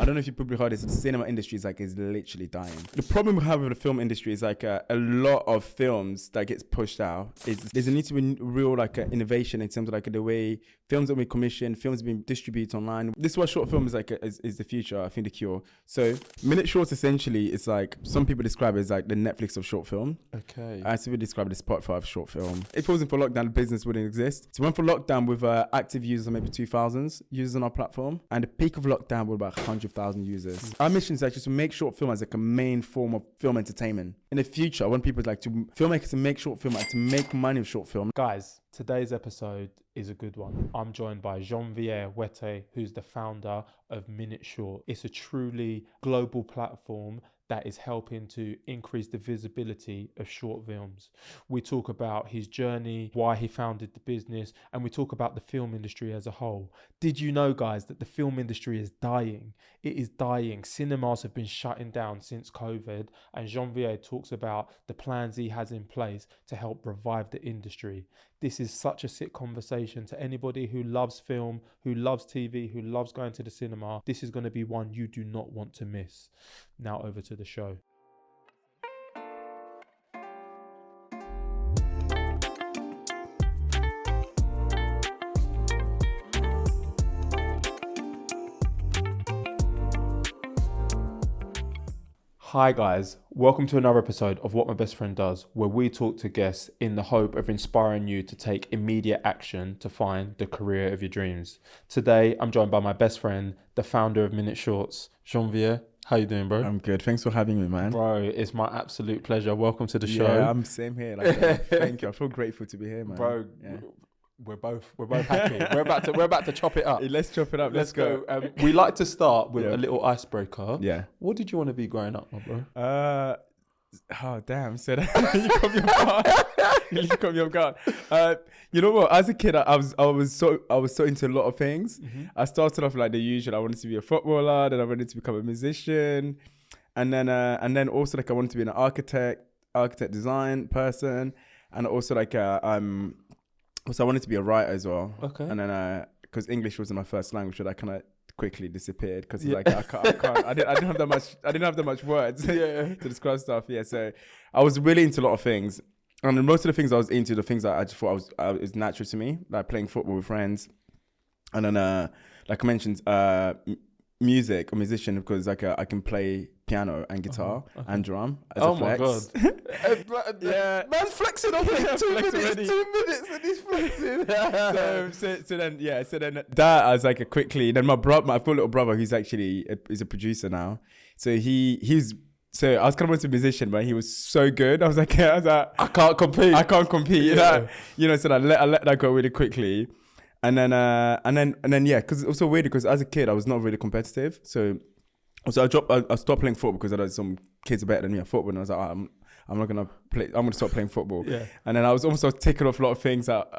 I don't know if you probably heard this. The cinema industry is literally dying. The problem we have with the film industry is like a lot of films that gets pushed out. There's a need to be real innovation in terms of like the way films are being commissioned, films are being distributed online. This is what short film is like is the future. I think the cure. So Minute Shorts essentially is like some people describe it as like the Netflix of short film. Okay. I see we describe it as Spotify of short film. If it wasn't for lockdown, the business wouldn't exist. So we went for lockdown with active users of maybe 2,000 users on our platform, and the peak of lockdown were about 100,000 users. Our mission is actually to make short film as like a main form of film entertainment. In the future, I want people filmmakers to make short film and to make money with short film. Guys, today's episode is a good one. I'm joined by Janvier Wete, who's the founder of Minute Short. It's a truly global platform that is helping to increase the visibility of short films. We talk about his journey, why he founded the business, and we talk about the film industry as a whole. Did you know, guys, that the film industry is dying? It is dying. Cinemas have been shutting down since COVID, and Janvier talks about the plans he has in place to help revive the industry. This is such a sick conversation to anybody who loves film, who loves TV, who loves going to the cinema. This is going to be one you do not want to miss. Now over to the show. Hi guys, welcome to another episode of What My Best Friend Does, where we talk to guests in the hope of inspiring you to take immediate action to find the career of your dreams. Today, I'm joined by my best friend, the founder of Minute Shorts, Janvier. How you doing, bro? I'm good. Thanks for having me, man. Bro, it's my absolute pleasure. Welcome to the show. Yeah, I'm same here. Thank you. I feel grateful to be here, man. Bro, yeah. We're both happy. we're about to chop it up. Let's chop it up. Let's go. We like to start with a little icebreaker. Yeah. What did you want to be growing up, my bro? Oh damn! So you caught me off guard. You caught me off guard. You know what? As a kid, I was so into a lot of things. Mm-hmm. I started off like the usual. I wanted to be a footballer, then I wanted to become a musician, and then also like I wanted to be an architect design person, and also like also I wanted to be a writer as well. Okay. And then because English wasn't my first language, so I kind of quickly disappeared because like I didn't have that much words to describe stuff. Yeah, so I was really into a lot of things, and most of the things I was into, the things that I just thought was natural to me, like playing football with friends, and then like I mentioned, music or musician, because like I can play piano and guitar and drum as a flex. My god. Yeah, man's flexing on it. 2 minutes and he's flexing. so then that I was like then my brother, I've got a little brother who's actually is a producer now. So so I was kind of a musician, but he was so good. I was like, I can't compete. Yeah. So I let that go really quickly. And then yeah, because it's also weird because as a kid I was not really competitive. So I stopped playing football because I had some kids better than me at football, and I was like, I'm not gonna play. I'm gonna stop playing football. Yeah. And then I was almost taking off a lot of things that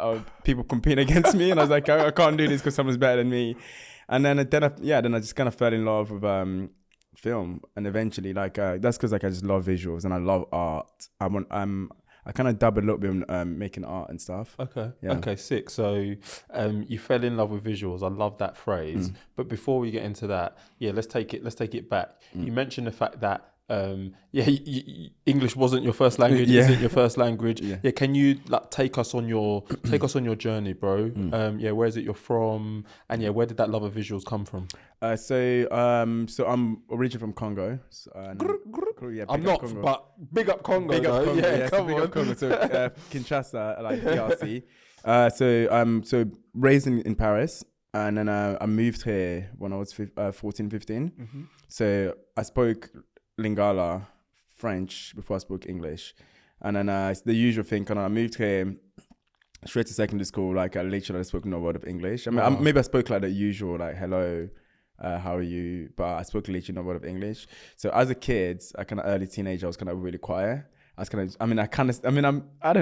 people competing against me, and I was like, I can't do this because someone's better than me. And then I just kind of fell in love with film, and eventually that's because like I just love visuals and I love art. I kind of dabble a little bit in making art and stuff. Okay. Yeah. Okay, sick. So you fell in love with visuals. I love that phrase. But before we get into that, let's take it back. You mentioned the fact that English wasn't your first language, isn't your first language. Yeah. Can you take us on your journey, bro? Where is it you're from? And where did that love of visuals come from? So I'm originally from Congo. I'm not, Congo. but big up Congo. Big up Congo. Yeah, come big on. up Congo. So Kinshasa, like DRC. So raised in Paris, and then I moved here when I was 14, 15. Mm-hmm. So I spoke Lingala, French, before I spoke English. And then it's the usual thing. I moved here straight to secondary school. Like I literally spoke no word of English. I mean, maybe I spoke like the usual, like hello, how are you? But I spoke literally no word of English. So as a kid, I kind of early teenager, I was kind of really quiet. I don't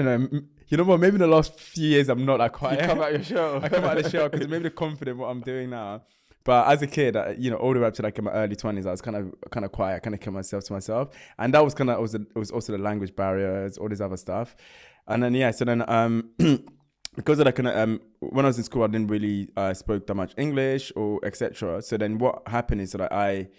know. You know what? Maybe in the last few years, I'm not that quiet. You come out your shell. I come out of the shell because maybe the confident what I'm doing now. But as a kid, all the way up to like in my early 20s, I was kind of quiet. I kind of kept myself to myself, and that was it was also the language barriers, all this other stuff. And then because of that kind of when I was in school, I didn't really spoke that much English or etc. So then what happened is that I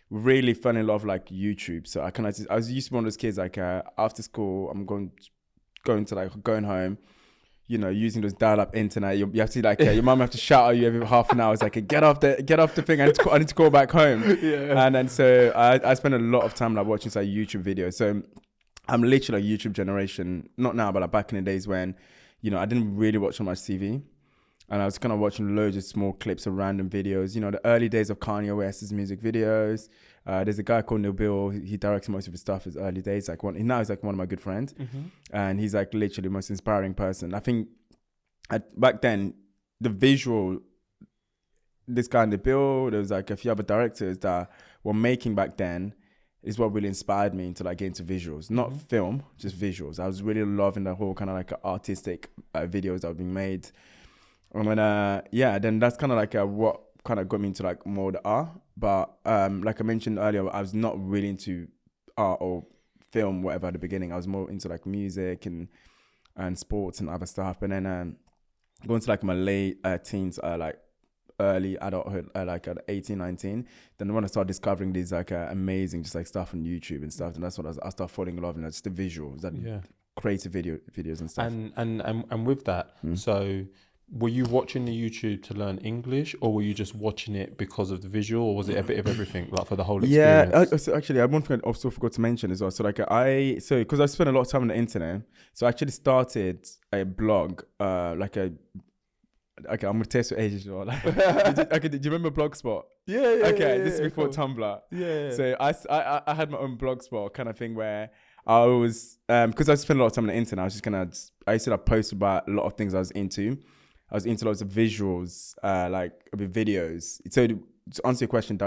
really fell in love like YouTube. So I was used to be one of those kids like after school, I'm going home, you know, using those dial-up internet. You have to like your mum have to shout at you every half an hour. It's like get off the thing. I need to call back home. Yeah. And then so I spend a lot of time like watching like YouTube videos. So I'm literally a YouTube generation. Not now, but like back in the days when, you know, I didn't really watch so much TV. And I was kind of watching loads of small clips of random videos. You know, the early days of Kanye West's music videos. There's a guy called Neil Bill. He directs most of his stuff. His early days, now he's like one of my good friends, and he's like literally the most inspiring person. I think back then, the visual, this guy Neil Bill, there was like a few other directors that were making back then, is what really inspired me to like get into visuals, not film, just visuals. I was really loving the whole kind of like artistic videos that were being made. And when then that's kind of like what kind of got me into like more the art. But like I mentioned earlier, I was not really into art or film, whatever at the beginning. I was more into like music and sports and other stuff. And then going to like my late teens, like early adulthood, like at 18, 19, then when I started discovering these like amazing just like stuff on YouTube and stuff, and that's what I started falling in love with, just the visuals, that creative videos and stuff. And with that, so were you watching the YouTube to learn English, or were you just watching it because of the visual, or was it a bit of everything, like for the whole experience? Yeah, so actually, one thing I also forgot to mention as well. So like because I spent a lot of time on the internet, so I actually started a blog, okay, I'm gonna test your age as well. Do you remember Blogspot? Yeah. Okay, this is before cool. Tumblr. Yeah. So I had my own Blogspot kind of thing where I was because I spent a lot of time on the internet. I used to like post about a lot of things I was into. I was into lots of visuals, like with videos. So to answer your question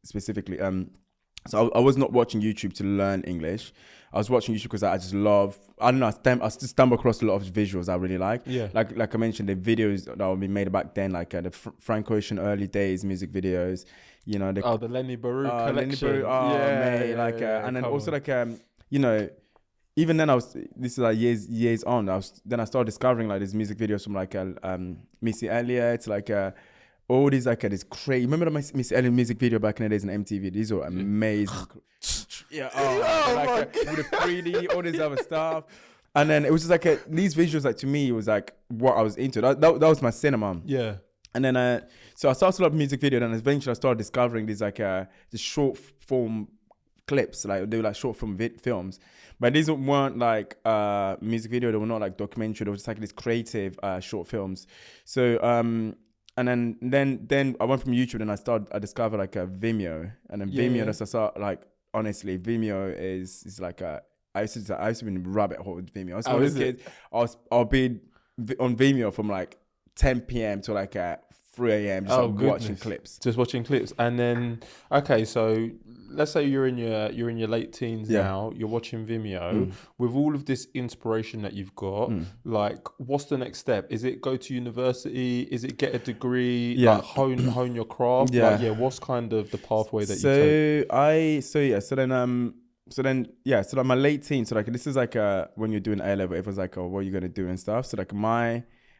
specifically, so I was not watching YouTube to learn English. I was watching YouTube because I just love, I don't know, I just stumbled across a lot of visuals I really like. Yeah. Like I mentioned, the videos that were being made back then, like the Frank Ocean early days music videos, you know. The Lenny Baruch collection. And then also like, you know, even then this is like years on, I started discovering like these music videos from like Missy Elliott, like all these like this crazy. Remember the Missy Elliott music video back in the days on MTV? These were amazing. With the 3D, all this other stuff. And then it was just like these visuals, like to me, it was like what I was into. That was my cinema. Yeah. And then so I started to love music video, and eventually I started discovering these like this short form clips, like they were like short form films, but these weren't like music video. They were not like documentary. They were just like these creative short films. So and then I went from YouTube, and I discovered like a Vimeo, and then Vimeo. That's I started like, honestly, Vimeo is like I used to be in a rabbit hole with Vimeo. I was one of those kids. I'll be on Vimeo from like 10 p.m. to like 3 a.m. just watching clips. Just watching clips. And then so let's say you're in your late teens now, you're watching Vimeo. With all of this inspiration that you've got, like what's the next step? Is it go to university? Is it get a degree? Like hone your craft? What's kind of the pathway that you take? So like my late teens, so like this is like when you're doing A level, it was like, what are you gonna do and stuff. So like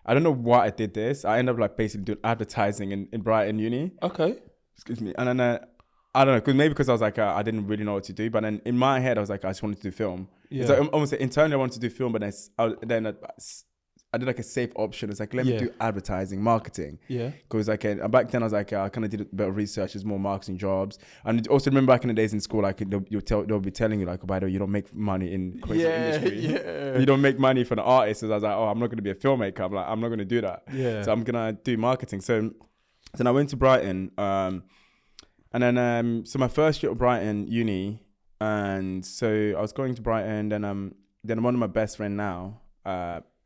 I don't know why I did this. I ended up like basically doing advertising in Brighton Uni. Okay. Excuse me. And then I don't know, because I was like, I didn't really know what to do. But then in my head, I was like, I just wanted to do film. Yeah. So almost internally, I wanted to do film, but then I did like a safe option. It's like, let me do advertising, marketing. Yeah. Because like back then I was like, I kind of did a bit of research. There's more marketing jobs. And also remember back in the days in school, like they'll be telling you like, oh, by the way, you don't make money in creative industry. Yeah. You don't make money for the artists. So I was like, oh, I'm not going to be a filmmaker. I'm like, I'm not going to do that. Yeah. So I'm going to do marketing. So then I went to Brighton. And then so my first year at Brighton Uni, and so I was going to Brighton. Then one of my best friend now,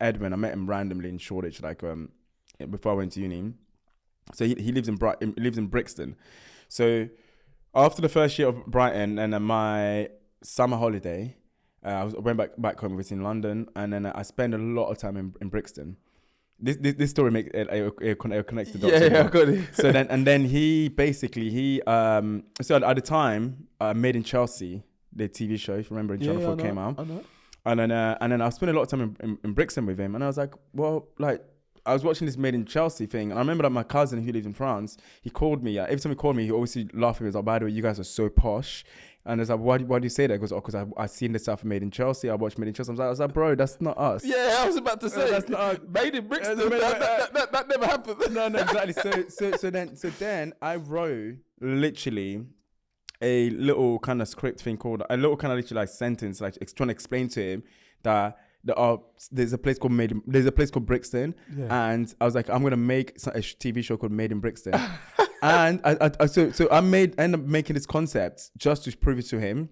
Edwin, I met him randomly in Shoreditch, like before I went to uni. So he lives in Brixton. So after the first year of Brighton and my summer holiday, I went back home, visiting London, and then I spent a lot of time in Brixton. This story makes it connect the dots. Yeah, I got it. So then he so at the time, Made in Chelsea, the TV show, if you remember, Jonathan came out. I know. And then I spent a lot of time in Brixton with him. And I was like, well, like, I was watching this Made in Chelsea thing. And I remember that my cousin who lived in France, he called me. Every time he called me, he always laughed at me. He was like, by the way, you guys are so posh. And I was like, why do you say that? He goes, oh, because I seen this stuff Made in Chelsea. I watched Made in Chelsea. I was like, bro, that's not us. Yeah, I was about to say, that's not us. Made in Brixton. That never happened. No, exactly. So then I wrote literally a little kind of script thing called a little kind of literally like sentence, like trying to explain to him that there's a place called Brixton, and I was like, I'm gonna make a TV show called Made in Brixton, and I ended up making this concept just to prove it to him,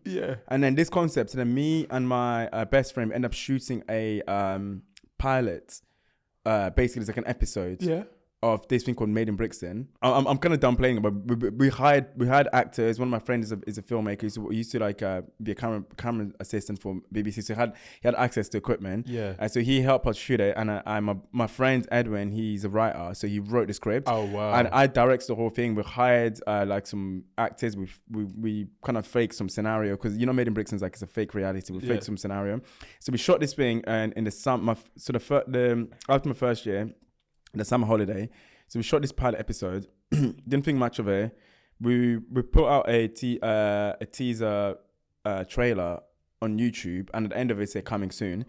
and then this concept, and then me and my best friend end up shooting a pilot, basically it's like an episode, of this thing called Made in Brixton. I'm kind of downplaying it, but we hired actors. One of my friends is a filmmaker. He used to like be a camera assistant for BBC, so he had access to equipment. And so he helped us shoot it. And my friend Edwin, he's a writer, so he wrote the script. Oh wow! And I directed the whole thing. We hired like some actors. We kind of faked some scenario because Made in Brixton is like it's a fake reality. We faked some scenario. So we shot this thing and in the summer. After my first year. The summer holiday, so we shot this pilot episode. Didn't think much of it. We put out a teaser trailer on YouTube, and at the end of it said coming soon.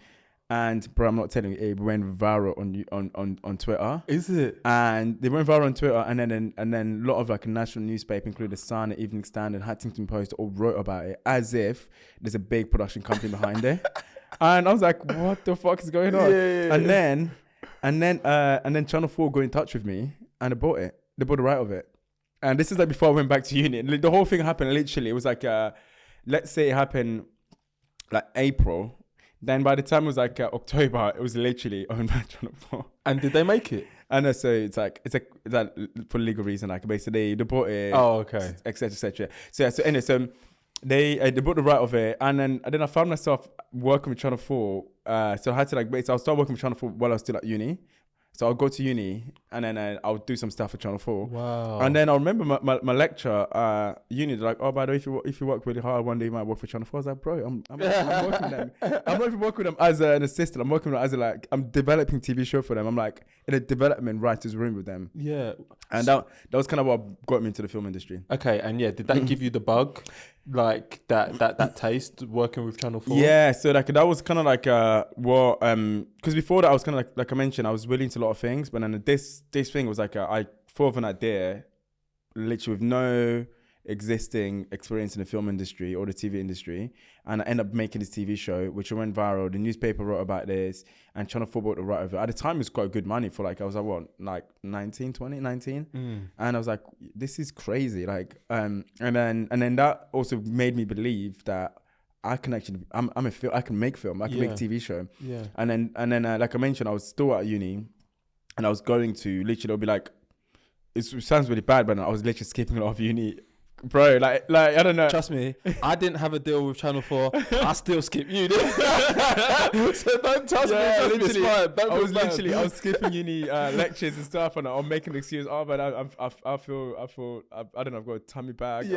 And bro, I'm not telling you, it went viral on Twitter. Is it? And they went viral on Twitter, and then a lot of like a national newspaper, including the Sun, Evening Standard, Huntington Post, all wrote about it as if there's a big production company behind it. And I was like, what the fuck is going on? And then Channel 4 got in touch with me and they bought it. They bought the right of it. And this is like before I went back to uni. The whole thing happened literally. It was like, let's say it happened like April. Then by the time it was like October, it was literally owned by Channel 4. And did they make it? And so it's like for legal reason, like basically they bought it. Oh, okay. Et cetera. So anyway, so they bought the right of it, and then I found myself working with Channel 4. So I had to I'll start working with Channel 4 while I was still at uni. So I'll go to uni and then I'll do some stuff for Channel 4. Wow. And then I remember my lecturer, uni, they're like, oh, by the way, if you work really hard, one day you might work for Channel 4. I was like, bro, I'm working with them. I'm not even working with them as an assistant. I'm working with them as I'm developing TV show for them. I'm like in a development writer's room with them. Yeah. And that was kind of what got me into the film industry. Okay. And did that give you the bug? Like that taste working with Channel 4? Yeah, so that was kind of like because before that I was kind of like I mentioned, I was really into a lot of things, but then this thing was like I thought of an idea literally with no existing experience in the film industry or the TV industry, and I ended up making this TV show which went viral. The newspaper wrote about this and Channel 4 bought the right over. At the time it was quite good money for I was like 19 and I was like, this is crazy, and then that also made me believe that I can actually I can make film, I can make a TV show. And then like I mentioned, I was still at uni and I was going to literally, it'll be like, it sounds really bad, but I was literally skipping a lot of uni. Bro, like I don't know. Trust me, I didn't have a deal with Channel 4. I still skip uni. So don't touch me. I was skipping uni lectures and stuff, and I'm making an excuse. Oh, but I feel I don't know. I've got a tummy bag.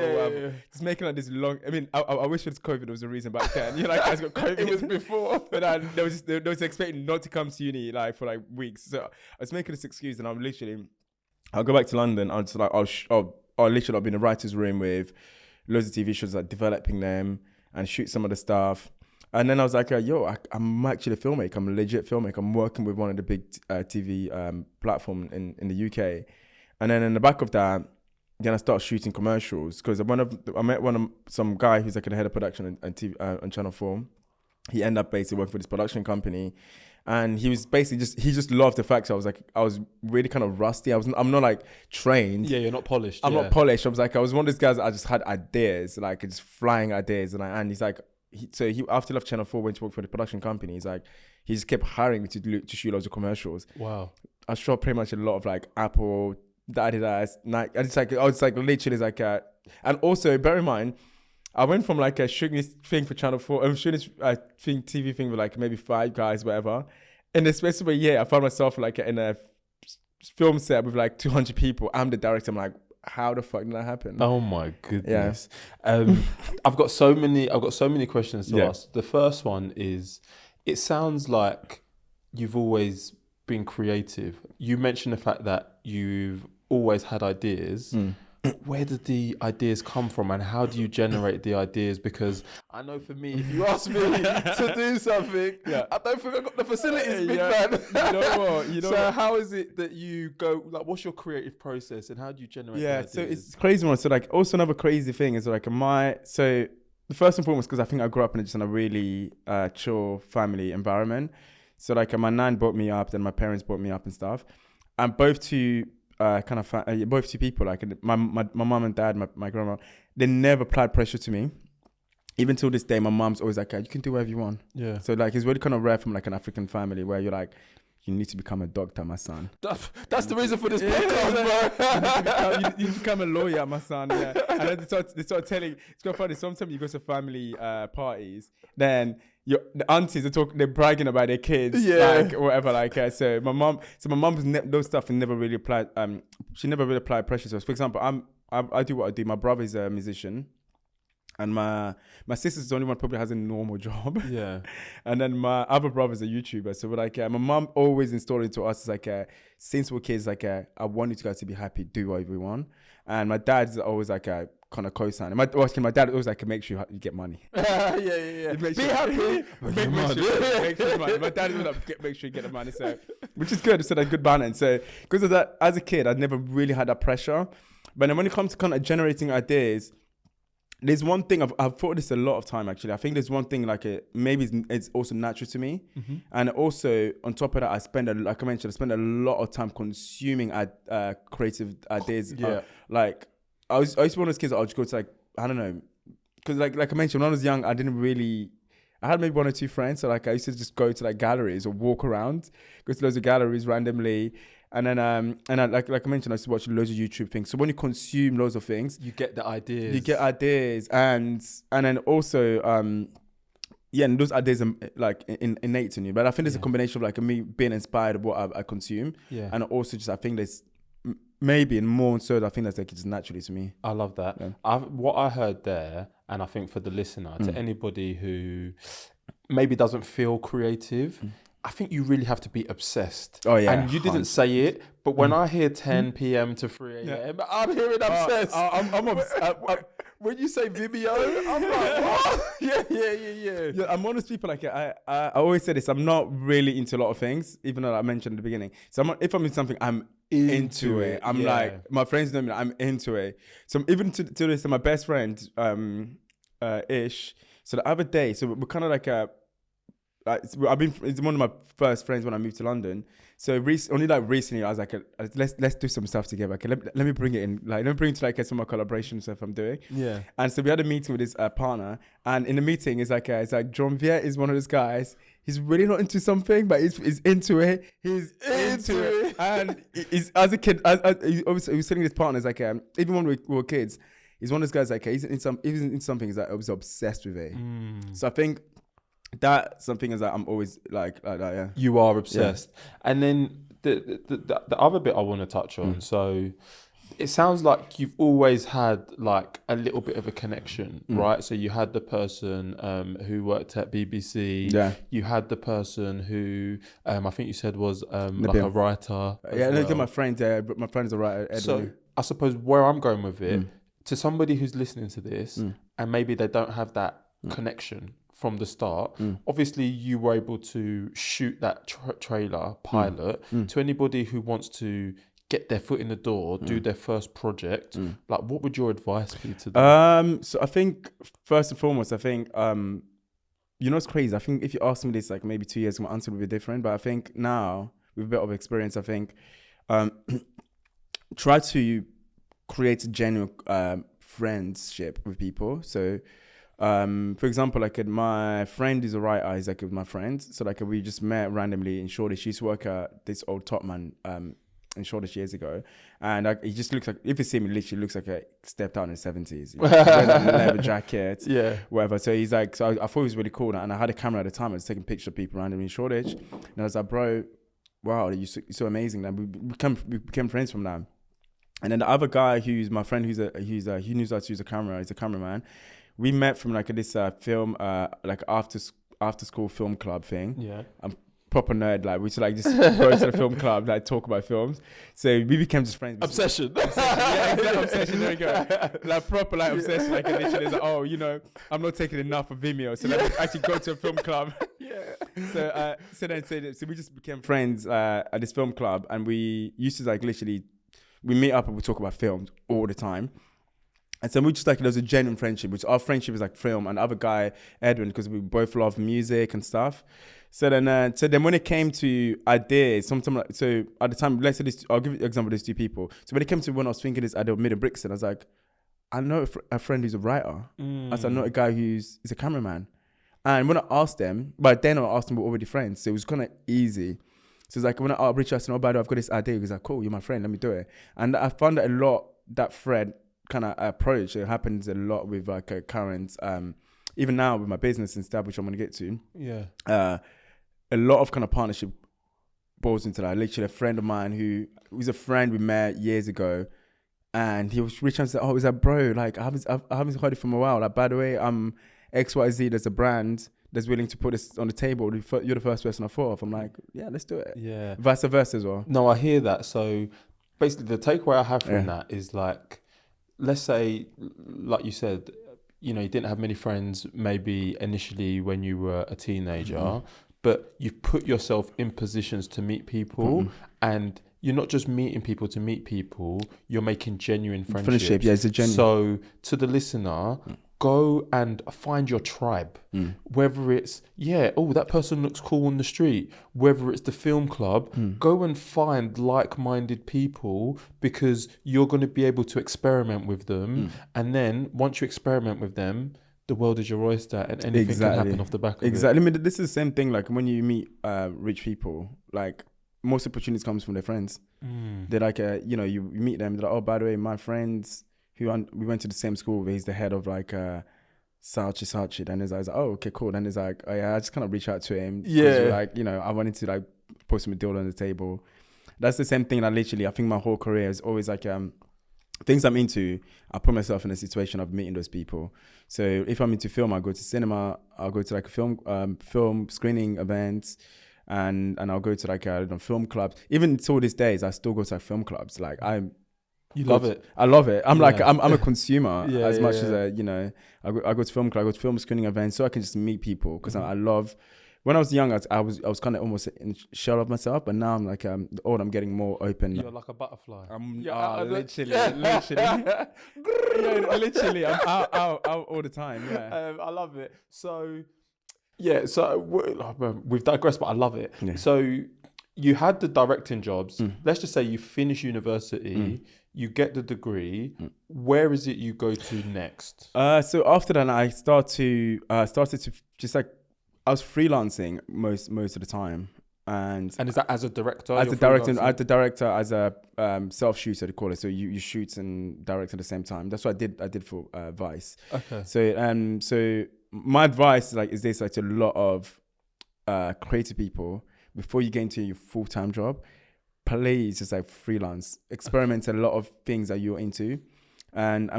Just making like this long. I mean, I wish it was COVID was the reason back then. Guys got COVID. It was before, but they was expecting not to come to uni for weeks. So I was making this excuse, and I'll go back to London. I'll just I'll literally be in a writer's room with loads of TV shows, developing them and shoot some of the stuff. And then I was like, I'm actually a filmmaker. I'm a legit filmmaker. I'm working with one of the big TV platform in the UK. And then in the back of that, then I started shooting commercials because I met some guy who's the head of production on TV on Channel 4. He ended up basically working for this production company. And he was basically he just loved the fact that I was really kind of rusty. I'm not trained. Yeah, you're not polished. I'm not polished. I was one of those guys that I just had ideas, just flying ideas. And he's like, he after he left Channel 4, went to work for the production company. He's like, he just kept hiring me to shoot loads of commercials. Wow. I shot pretty much a lot of Apple, Adidas, Nike. I was literally and also bear in mind, I went from shooting this thing for Channel 4, I'm shooting this TV thing with maybe 5 guys, whatever. In the space of a year, I found myself in a film set with 200 people. I'm the director. I'm like, how the fuck did that happen? Oh my goodness. I've got so many questions to ask. The first one is, it sounds like you've always been creative. You mentioned the fact that you've always had ideas. Where did the ideas come from, and how do you generate the ideas? Because I know for me, if you ask me to do something, I don't think I've got the facilities, big man. You know what? So how is it that you go, like, what's your creative process and how do you generate the ideas? So it's crazy one. So like, also another crazy thing is like so the first and foremost, because I think I grew up in just in a really chill family environment. So like my nan brought me up, then my parents brought me up and stuff. And both two people, like my mom and dad, my grandma, they never applied pressure to me. Even till this day, my mom's always like, you can do whatever you want. Yeah. So like, it's really kind of rare from like an African family where you're like, you need to become a doctor, my son. That's the reason for this podcast, bro. You need to become a lawyer, my son. Yeah. And then they start telling, it's quite funny. Sometimes you go to family parties, then the aunties they're bragging about their kids, like whatever, like so my mom's those stuff and never really applied. She never really applied pressure to us. For example, I do what I do. My brother is a musician, and my sister's the only one probably has a normal job. Yeah, and then my other brother's a YouTuber. So we're like, my mom always installed into us like, since we're kids, like, I want you guys to be happy, do whatever you want. And my dad's always like a kind of co-sign. My dad always like, make sure you get money. Be happy. Make sure money. My dad would like, make sure you get the money. So, which is good. So that's good balance. So because of that, as a kid, I never really had that pressure. But then when it comes to kind of generating ideas, there's one thing I've thought this a lot of time actually. I think there's one thing like maybe it's also natural to me, and also on top of that, I spend a lot of time consuming creative ideas. Yeah, like I used to be one of those kids that I would go to like, I don't know, because like I mentioned when I was young, I had maybe one or two friends, so like I used to just go to like galleries or walk around, go to loads of galleries randomly. And then, like I mentioned, I used to watch loads of YouTube things. So when you consume loads of things, you get the ideas. And then also, and those ideas are like innate in you. But I think there's a combination of like me being inspired of what I consume, and also just I think there's maybe and more so. I think that's like just naturally to me. I love that. Yeah. What I heard there, and I think for the listener, to anybody who maybe doesn't feel creative. I think you really have to be obsessed. Oh yeah, and you didn't say it, but when I hear 10 p.m. to 3 a.m., I'm hearing obsessed. I'm obsessed. When you say Vimeo, I'm like, what? Yeah. I'm one of those people like I always say this. I'm not really into a lot of things, even though I mentioned at the beginning. So if I'm in something, I'm into it. I'm like, my friends know me. I'm into it. So even to this, my best friend, Ish. So the other day, so we're kind of like it's one of my first friends when I moved to London. So only like recently, I was like, let's do some stuff together. Okay, let me bring it in. Like, let me bring it to like some of my collaboration stuff I'm doing. Yeah. And so we had a meeting with his partner, and in the meeting, it's like Janvier is one of those guys. He's really not into something, but he's into it. He's into it. And he's, as a kid, he was telling his partners like, even when we were kids, he's one of those guys like he's in something. He's like, I was obsessed with it. So I think. That something is that I'm always like that, yeah. You are obsessed. And then the other bit I want to touch on, so it sounds like you've always had like a little bit of a connection, right? So you had the person who worked at BBC. Yeah. You had the person who I think you said was like a writer. Yeah, look at my friend there. My friend's a writer. Edwin. So I suppose where I'm going with it, to somebody who's listening to this and maybe they don't have that connection from the start, obviously you were able to shoot that trailer pilot. To anybody who wants to get their foot in the door, do their first project, like what would your advice be to them? So I think first and foremost, I think you know what's crazy? I think if you asked me this like maybe 2 years ago, my answer would be different. But I think now with a bit of experience, I think try to create a genuine friendship with people. So for example, like my friend is a writer, he's like my friend. So like we just met randomly in Shoreditch. She used to work at this old top man in Shoreditch years ago. And he just looks like, if you see him, literally looks like a stepped out in his 70s. You know? Wears a leather jacket, whatever. So he's like, so I thought it was really cool. And I had a camera at the time. I was taking pictures of people randomly in Shoreditch. And I was like, bro, wow, you're so amazing. And we became friends from that. And then the other guy who's my friend, he knows how to use a camera. He's a cameraman. We met from like this film, like after school film club thing. Yeah. I'm proper nerd. Like we used to like just go to the film club, like talk about films. So we became just friends. Obsession. Yeah, exactly. Obsession. There we go. Like proper like obsession. Like literally, it's like, oh, you know, I'm not taking enough of Vimeo, so let me actually go to a film club. Yeah. So we just became friends at this film club, and we used to like literally, we meet up and we talk about films all the time. And so we just like, there was a genuine friendship, which our friendship is like film, and the other guy, Edwin, because we both love music and stuff. So then when it came to ideas, sometimes like, so at the time, let's say this, I'll give you an example of these two people. So when it came to when I was thinking this idea of Made In Brixton, I was like, I know a friend who's a writer. I said, I know a guy who's a cameraman. And when I asked them, but then I asked them, we're already friends. So it was kind of easy. So it's like, when I reached out to nobody, I've got this idea. He's like, cool, you're my friend, let me do it. And I found that a lot, that thread kind of approach, it happens a lot with like current, even now with my business and stuff, which I'm going to get to. Yeah. A lot of kind of partnership boils into that. Literally a friend of mine who was a friend we met years ago, and he was reaching out and said, oh, is that bro? Like, I haven't heard it from a while. Like, by the way, XYZ, there's a brand that's willing to put this on the table. You're the first person I thought of. I'm like, yeah, let's do it. Yeah. Vice versa as well. No, I hear that. So basically the takeaway I have from that is like, let's say, like you said, you know, you didn't have many friends maybe initially when you were a teenager, but you've put yourself in positions to meet people, and you're not just meeting people to meet people, you're making genuine friendships. Friendship, yeah, it's a genuine. So to the listener, go and find your tribe, whether it's, that person looks cool on the street, whether it's the film club, go and find like-minded people, because you're going to be able to experiment with them. And then once you experiment with them, the world is your oyster, and anything can happen off the back of it. Exactly. I mean, this is the same thing. Like when you meet rich people, like most opportunities comes from their friends. They're like, you know, you meet them. They're like, oh, by the way, my friends we went to the same school. He's the head of like Sachi. Then he's like, oh, okay, cool. Then he's like, oh yeah, I just kind of reach out to him. Yeah. Like, you know, I wanted to like put some deal on the table. That's the same thing. Like literally, I think my whole career is always like things I'm into, I put myself in a situation of meeting those people. So if I'm into film, I go to cinema, I'll go to like a film screening events, and I'll go to like film clubs. Even till these days, I still go to like film clubs. Like You love it. I love it. I'm like, I'm a consumer as much as you know, I go to film club, I go to film screening events so I can just meet people, because I love. When I was young, I was kind of almost in shell of myself, but now I'm like, I'm getting more open. You're like a butterfly. Literally, literally, I'm out all the time. Yeah, I love it. So, we've digressed, but I love it. Yeah. So, you had the directing jobs. Let's just say you finish university, you get the degree. Where is it you go to next? So after that, I started to just like. I was freelancing most of the time, and is that as a director? As a director, as a self shooter, they call it. So you shoot and direct at the same time. That's what I did for Vice. Okay. So my advice is this, like, to a lot of creative people: before you get into your full time job, please just like freelance, experiment a lot of things that you're into, and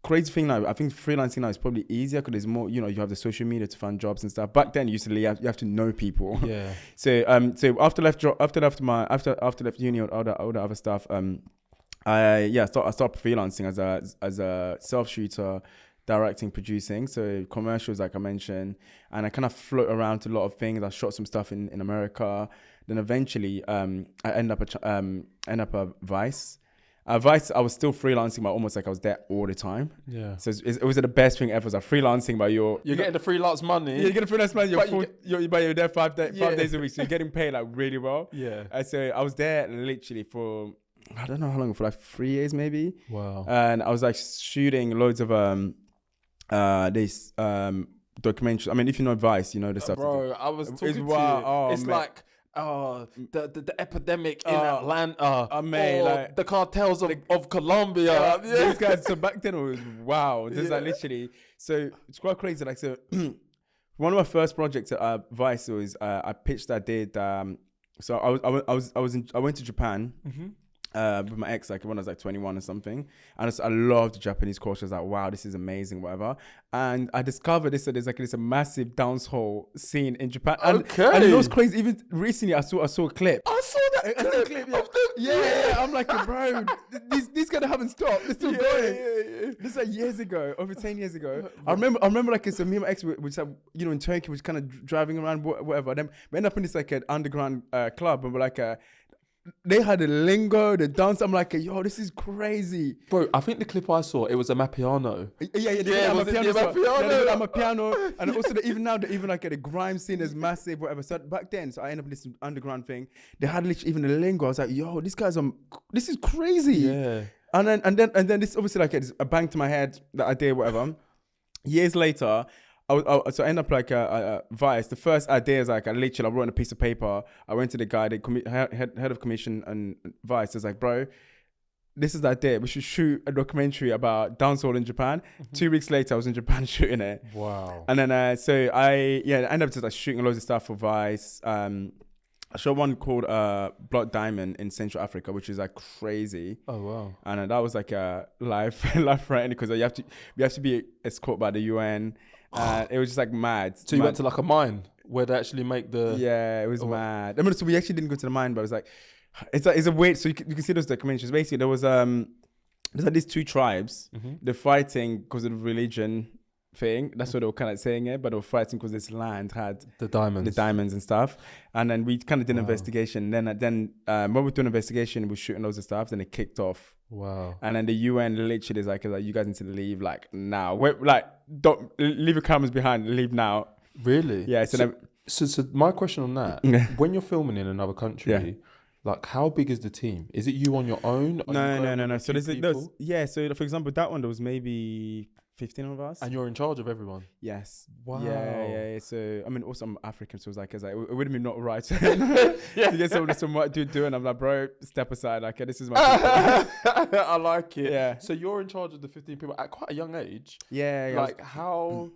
crazy thing now, I think freelancing now is probably easier because there's more, you know, you have the social media to find jobs and stuff. Back then, you have to know people. Yeah. So after left uni or all the other stuff, I started freelancing as a self shooter, directing, producing, so commercials like I mentioned, and I kind of float around to a lot of things. I shot some stuff in America. Then eventually, I end up at Vice. Vice, I was still freelancing, but almost like I was there all the time. Yeah. So it was the best thing ever. It was like freelancing, but you're getting the freelance money. Yeah, you're getting freelance money. You're there 5 days a week, so you're getting paid like really well. Yeah. So I was there literally for, I don't know how long, for like 3 years maybe. Wow. And I was like shooting loads of this documentaries. I mean, if you know Vice, you know the stuff. Bro, I was talking to you. It's like. The epidemic in Atlanta. Like the cartels of Colombia. These guys. So back then it was wow. Just like literally. So it's quite crazy. Like, so one of my first projects at Vice was I pitched. I did. So I went to Japan, with my ex, like when I was like 21 or something. And I loved Japanese culture. I was like, wow, this is amazing, whatever. And I discovered this, that there's a massive dancehall scene in Japan. And you know what's crazy? Even recently, I saw a clip. I saw that clip. Yeah. I'm like, bro, these guys haven't stopped. They're still going. Yeah. This is like years ago, over 10 years ago. I remember like, so me and my ex, which you know, in Turkey, was kind of driving around, whatever. And then we end up in this like an underground club, and we're like, they had the lingo, the dance. I'm like, yo, this is crazy, bro. I think the clip I saw, it was a Mapiano. I'm a piano, and also even like the grime scene is massive, whatever. So back then, so I ended up this underground thing. They had literally even the lingo. I was like, yo, these guys this is crazy. Yeah. And then this obviously like it's a bang to my head that I did, whatever. Years later. So I end up like Vice. The first idea is like I wrote on a piece of paper. I went to the guy, the head of commission and Vice. It's like, bro, this is the idea. We should shoot a documentary about dancehall in Japan. 2 weeks later, I was in Japan shooting it. Wow. And then I ended up just like shooting loads of stuff for Vice. I shot one called Blood Diamond in Central Africa, which is like crazy. Oh wow! And that was like a life threatening because we have to be escorted by the UN. It was just like mad. So you went to like a mine where they actually make the... Yeah, it was mad. I mean, so we actually didn't go to the mine, but it was like, it's a weird, so you can see those documentaries. Basically, there's like these two tribes. They're fighting because of the religion thing. That's what they were kind of saying it, but they were fighting because this land had the diamonds and stuff. And then we kind of did an investigation. Then when we were doing an investigation, we were shooting loads of stuff. Then it kicked off. Wow. And then the UN literally is like, you guys need to leave like now. Don't leave your cameras behind. Leave now. Really? Yeah. So my question on that, when you're filming in another country, like how big is the team? Is it you on your own? No. So so for example, that one, there was maybe 15 of us. And you're in charge of everyone? Yes. Wow. Yeah. So, I mean, also I'm African, so it would have been not right to get some white dude doing. I'm like, bro, step aside. Like, this is my I like it. Yeah. So you're in charge of the 15 people at quite a young age. Yeah. Like how...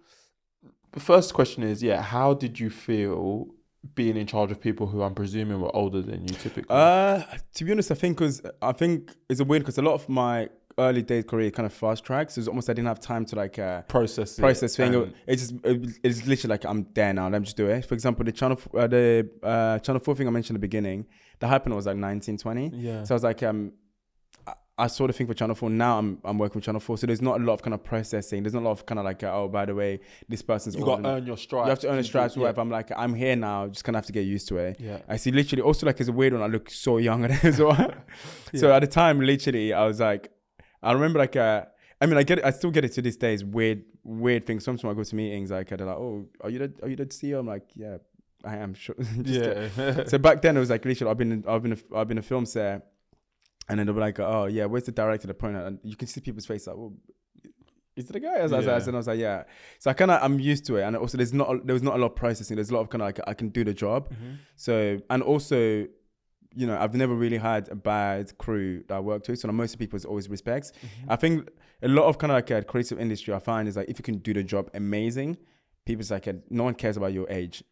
The first question is, how did you feel being in charge of people who I'm presuming were older than you typically? To be honest, I think it's a weird because a lot of my early days career kind of fast track, so it's almost I didn't have time to like process thing. It's literally like I'm there now. Let me just do it. For example, the channel 4 thing I mentioned at the beginning, the hype was like 1920. Yeah. So I was like I saw the thing for Channel 4. Now I'm working with Channel 4. So there's not a lot of kind of processing. There's not a lot of kind of like, oh, by the way, this person's... You got to earn your stripes. You have to earn the stripes. Whatever. I'm like, I'm here now. Just kind of have to get used to it. Yeah. I see literally, also like it's a weird one. I look so young at it as well. So at the time, literally, I was like, I remember like, I still get it to this day. It's weird things. Sometimes when I go to meetings, like they're like, oh, are you the CEO? I'm like, yeah, I am. Sure. So back then it was like literally, I've been a film set. And then they'll be like, oh, yeah, where's the director, the point? And you can see people's face like, oh, is it the guy? And I was like, yeah. So I'm used to it. And also there was not a lot of processing. There's a lot of kind of like, I can do the job. So, and also, you know, I've never really had a bad crew that I worked with. So most of people always respects. I think a lot of kind of like a creative industry I find is like, if you can do the job amazing, people's like, no one cares about your age.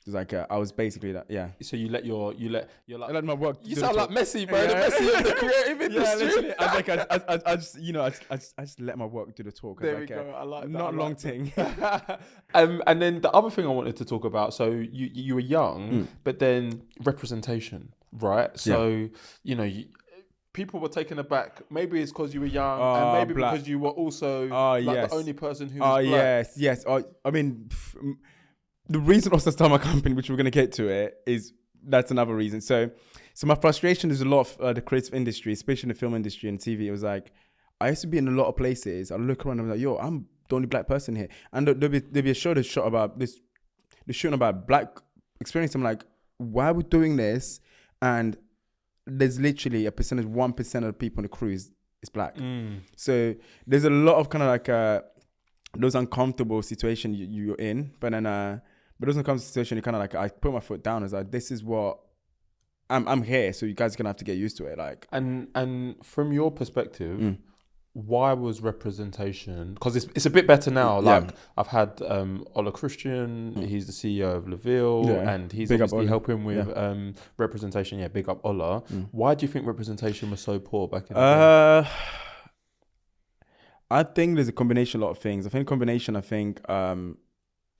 It's like I was basically that, yeah. So you let I let my work. You sound like Messi, bro. The Messi of the creative industry. Yeah, I just let my work do the talk. There we go. I like that. Not long thing. And then the other thing I wanted to talk about. So you were young, but then representation, right? So people were taken aback. Maybe it's because you were young, and maybe black. because you were also the only person who was black. Yes. I mean. The reason also start my company, which we're going to get to it, is that's another reason. So my frustration is a lot of the creative industry, especially in the film industry and TV. It was like, I used to be in a lot of places. I look around and I'm like, yo, I'm the only black person here. And there'll be a show that's shot about this, they're shooting about black experience. I'm like, why are we doing this? And there's literally 1% of the people in the crew is black. So there's a lot of kind of like those uncomfortable situations you're in. But then... But those uncomfortable situation, you kind of like, I put my foot down. I was like, this is what I'm here. So you guys are gonna have to get used to it. Like, and from your perspective, why was representation? Because it's a bit better now. Like I've had Ola Christian, he's the CEO of Leville, and he's Big up obviously Ola. helping with representation. Yeah, big up Ola. Why do you think representation was so poor back in the day? I think there's a combination, a lot of things. I think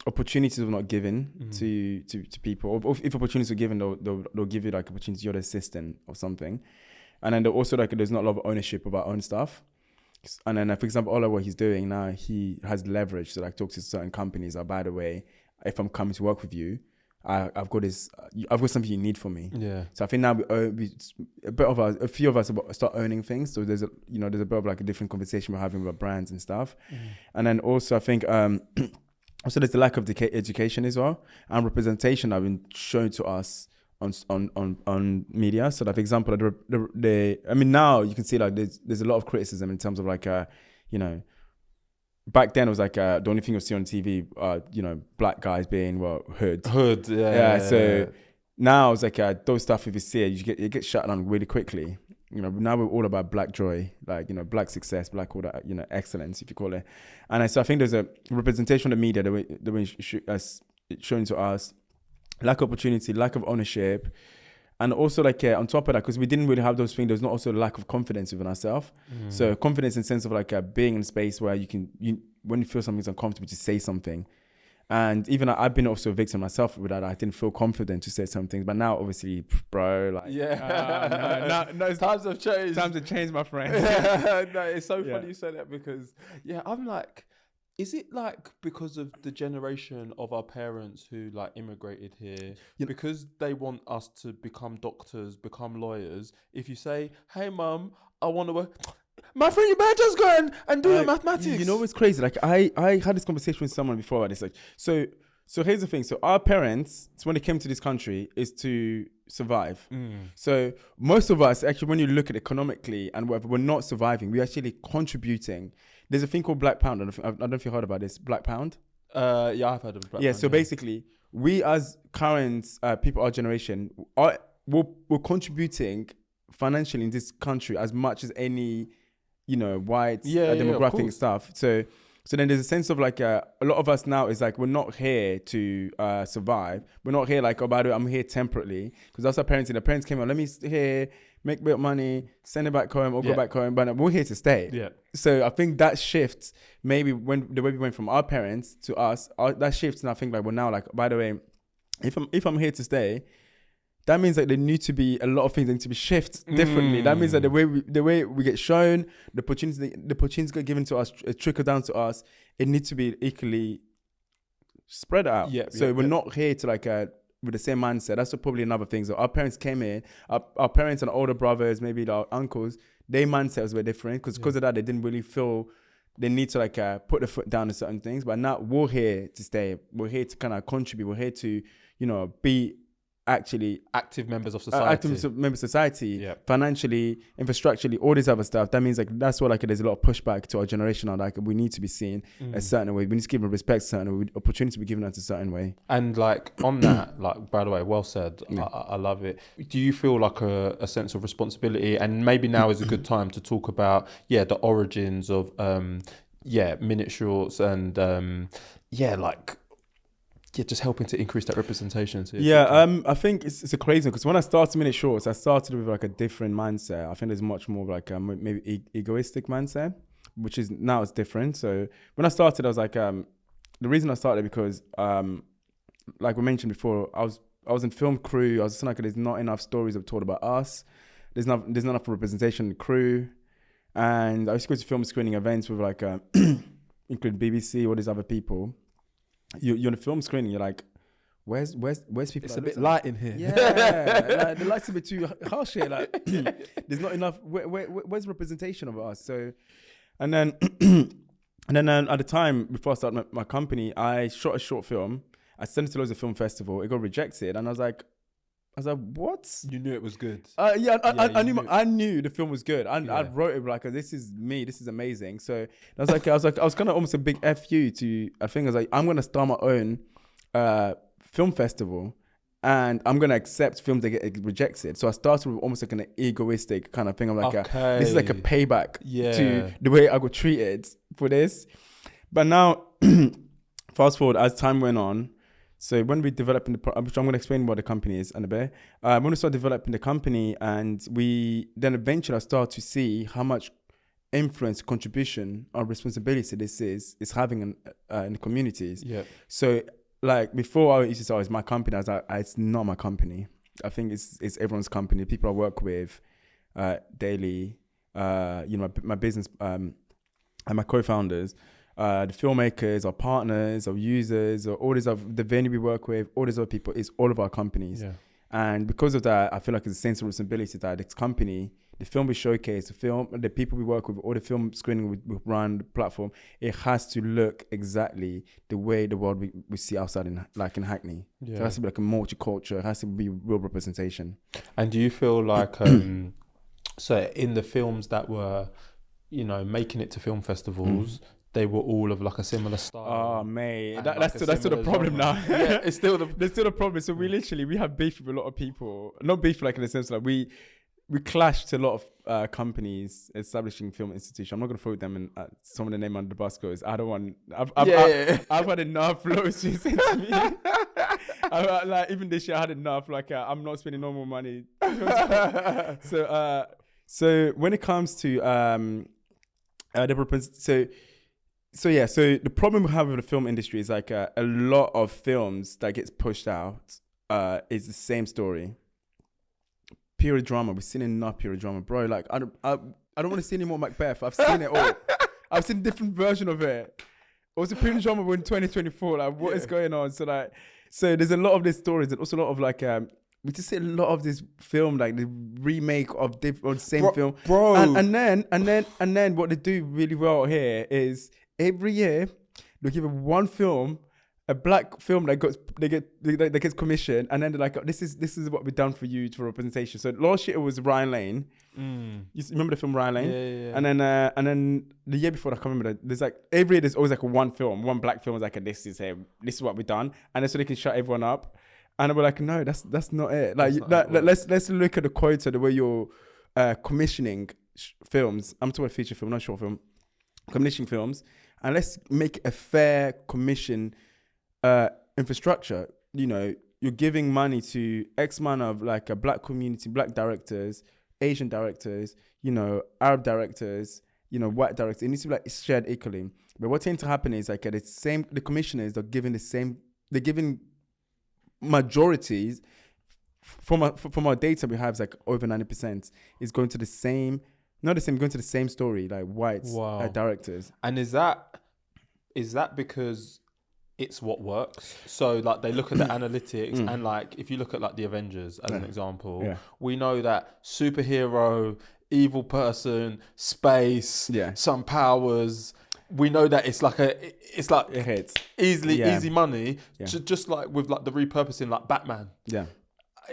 opportunities were not given to people. Or if opportunities are given, they'll give you like opportunities, you're the assistant or something. And then also like there's not a lot of ownership of our own stuff. And then for example, all of what he's doing now, he has leverage to like talk to certain companies. By the way, if I'm coming to work with you, I've got something you need from me. Yeah. So I think now a few of us start owning things. So there's a bit of like a different conversation we're having about brands and stuff. And then also I think also there's the lack of education as well, and representation have been shown to us on media. So like for example, now you can see like there's a lot of criticism in terms of like back then it was like the only thing you see on TV black guys being hood. So now it's like those stuff, if you see it, you get shut down really quickly. Now we're all about black joy, like black success, black all that, excellence, if you call it. And so I think there's a representation of the media the way it's shown to us. Lack of opportunity, lack of ownership, and also like on top of that, because we didn't really have those things, there's not also a lack of confidence within ourselves. So confidence in the sense of like being in a space where when you feel something's uncomfortable, to say something. And even I've been also a victim myself with that. I didn't feel confident to say some things, but now obviously, bro, like no, times have changed. Times have changed, my friend. No, it's so funny you say that because I'm like, is it like because of the generation of our parents who like immigrated here, because they want us to become doctors, become lawyers? If you say, hey mum, I want to work, my friend, you better just go and do your mathematics. It's crazy. Like I had this conversation with someone before about this. Like, so here's the thing. So our parents, when they came to this country, is to survive. So most of us, actually, when you look at it economically and whatever, we're not surviving. We're actually contributing. There's a thing called Black Pound. I don't know if you heard about this. Black Pound? Yeah, I've heard of Black Pound. So basically, we as current people, our generation, we're contributing financially in this country as much as any, white demographic and stuff. So then there's a sense of like a lot of us now is like we're not here to survive. We're not here like, oh, by the way, I'm here temporarily, because that's our parents. And the parents came out, let me stay here, make a bit of money, send it back home or go back home, but we're here to stay. Yeah. So I think that shifts maybe when the way we went from our parents to us, that shifts, and I think like we're now like, by the way, if I'm here to stay, that means that there need to be a lot of things that need to be shifted differently. That means that the way we get shown, the opportunities get given to us, trickle down to us, it needs to be equally spread out. We're not here to like with the same mindset. That's probably another thing. So our parents came in, our parents and older brothers, maybe our uncles, their mindsets were different because of that they didn't really feel they need to like put the foot down on certain things. But now we're here to stay. We're here to kind of contribute. We're here to be actually active members of society, financially, infrastructurally, all this other stuff. That means like that's what like there's a lot of pushback to our generation on, like we need to be seen a certain way. We need to give them respect a certain way, opportunity to be given us a certain way. And like on that, like by the way, well said. I love it. Do you feel like a sense of responsibility? And maybe now is a good time to talk about the origins of Minute Shorts and just helping to increase that representation. I think it's a crazy one, because when I started Minute Shorts, I started with like a different mindset. I think there's much more like a maybe egoistic mindset, which is now it's different. So when I started, I was like, the reason I started because, like we mentioned before, I was in film crew. I was just like, there's not enough stories told about us. There's not enough representation in the crew, and I used to go to film screening events with like, including BBC, all these other people. You're on a film screening, you're like, where's people? It's a bit light in here. Like, the light's a bit too harsh here. Like, there's not enough. Where's representation of us? So, and then at the time before I started my company, I shot a short film. I sent it to loads of film festival. It got rejected, and I was like, what? You knew it was good. I knew the film was good. I wrote it like, this is me. This is amazing. So I was kind of almost a big FU to. I think I was like, I'm gonna start my own film festival, and I'm gonna accept films that get rejected. So I started with almost like an egoistic kind of thing. I'm like, this is like a payback to the way I got treated for this. But now, fast forward as time went on. So when we developed which I'm going to explain what the company is in a bit. When we started developing the company, and then eventually I started to see how much influence, contribution, or responsibility this is having in the communities. Yeah. So like before, I used to say, it's my company. I was like, it's not my company. I think it's everyone's company. People I work with daily, my business and my co-founders. The filmmakers, our partners, our users, or all these of the venue we work with, all these other people, is all of our companies. Yeah. And because of that, I feel like it's a sense of responsibility that this company, the film we showcase, the people we work with, all the film screening we run, the platform, it has to look exactly the way the world we see outside in Hackney. Yeah. So it has to be like a multicultural, it has to be real representation. And do you feel like, so in the films that were, making it to film festivals, they were all of like a similar style. Oh, mate, that's still the problem now. Yeah, it's still there's still the problem. So we have beef with a lot of people. Not beef like in the sense like we clashed a lot of companies establishing film institutions. I'm not going to throw them in some of the name under the bus goes. I don't want. I've had enough lawsuits to me. Like even this year I had enough. Like I'm not spending no more money. So when it comes to So the problem we have with the film industry is like a lot of films that gets pushed out is the same story. Period drama. We've seen enough period drama, bro. Like I don't want to see any more Macbeth. I've seen it all. I've seen a different version of it. Also, period drama in 2024. Like what is going on? So there's a lot of these stories and also a lot of like we just see a lot of this film, like the remake of the same film, bro. And then what they do really well here is every year they'll give one film, a black film that gets commissioned, and then they're like, this is what we've done for you for representation. So last year it was Ryan Lane. You remember the film Ryan Lane? Yeah. And then the year before, I can't remember. There's like every year there's always like one black film is like this is what we've done, and then so they can shut everyone up. And we're like, no, that's not it. Like let's look at the quota, the way you're commissioning films. I'm talking about feature film, not short film. Commissioning films, and let's make a fair commission infrastructure. You're giving money to X amount of like a black community, black directors, Asian directors, Arab directors, white directors. It needs to be like shared equally. But what tends to happen is like the commissioners are giving majorities from our data we have is like over 90% is going to the same. Not the same, going to the same story, like white directors. And is that because it's what works? So like they look at the analytics and like if you look at like the Avengers as an example, we know that superhero, evil person, space, some powers. We know that it's like it hits easy money. Just like with like the repurposing, like Batman. Yeah.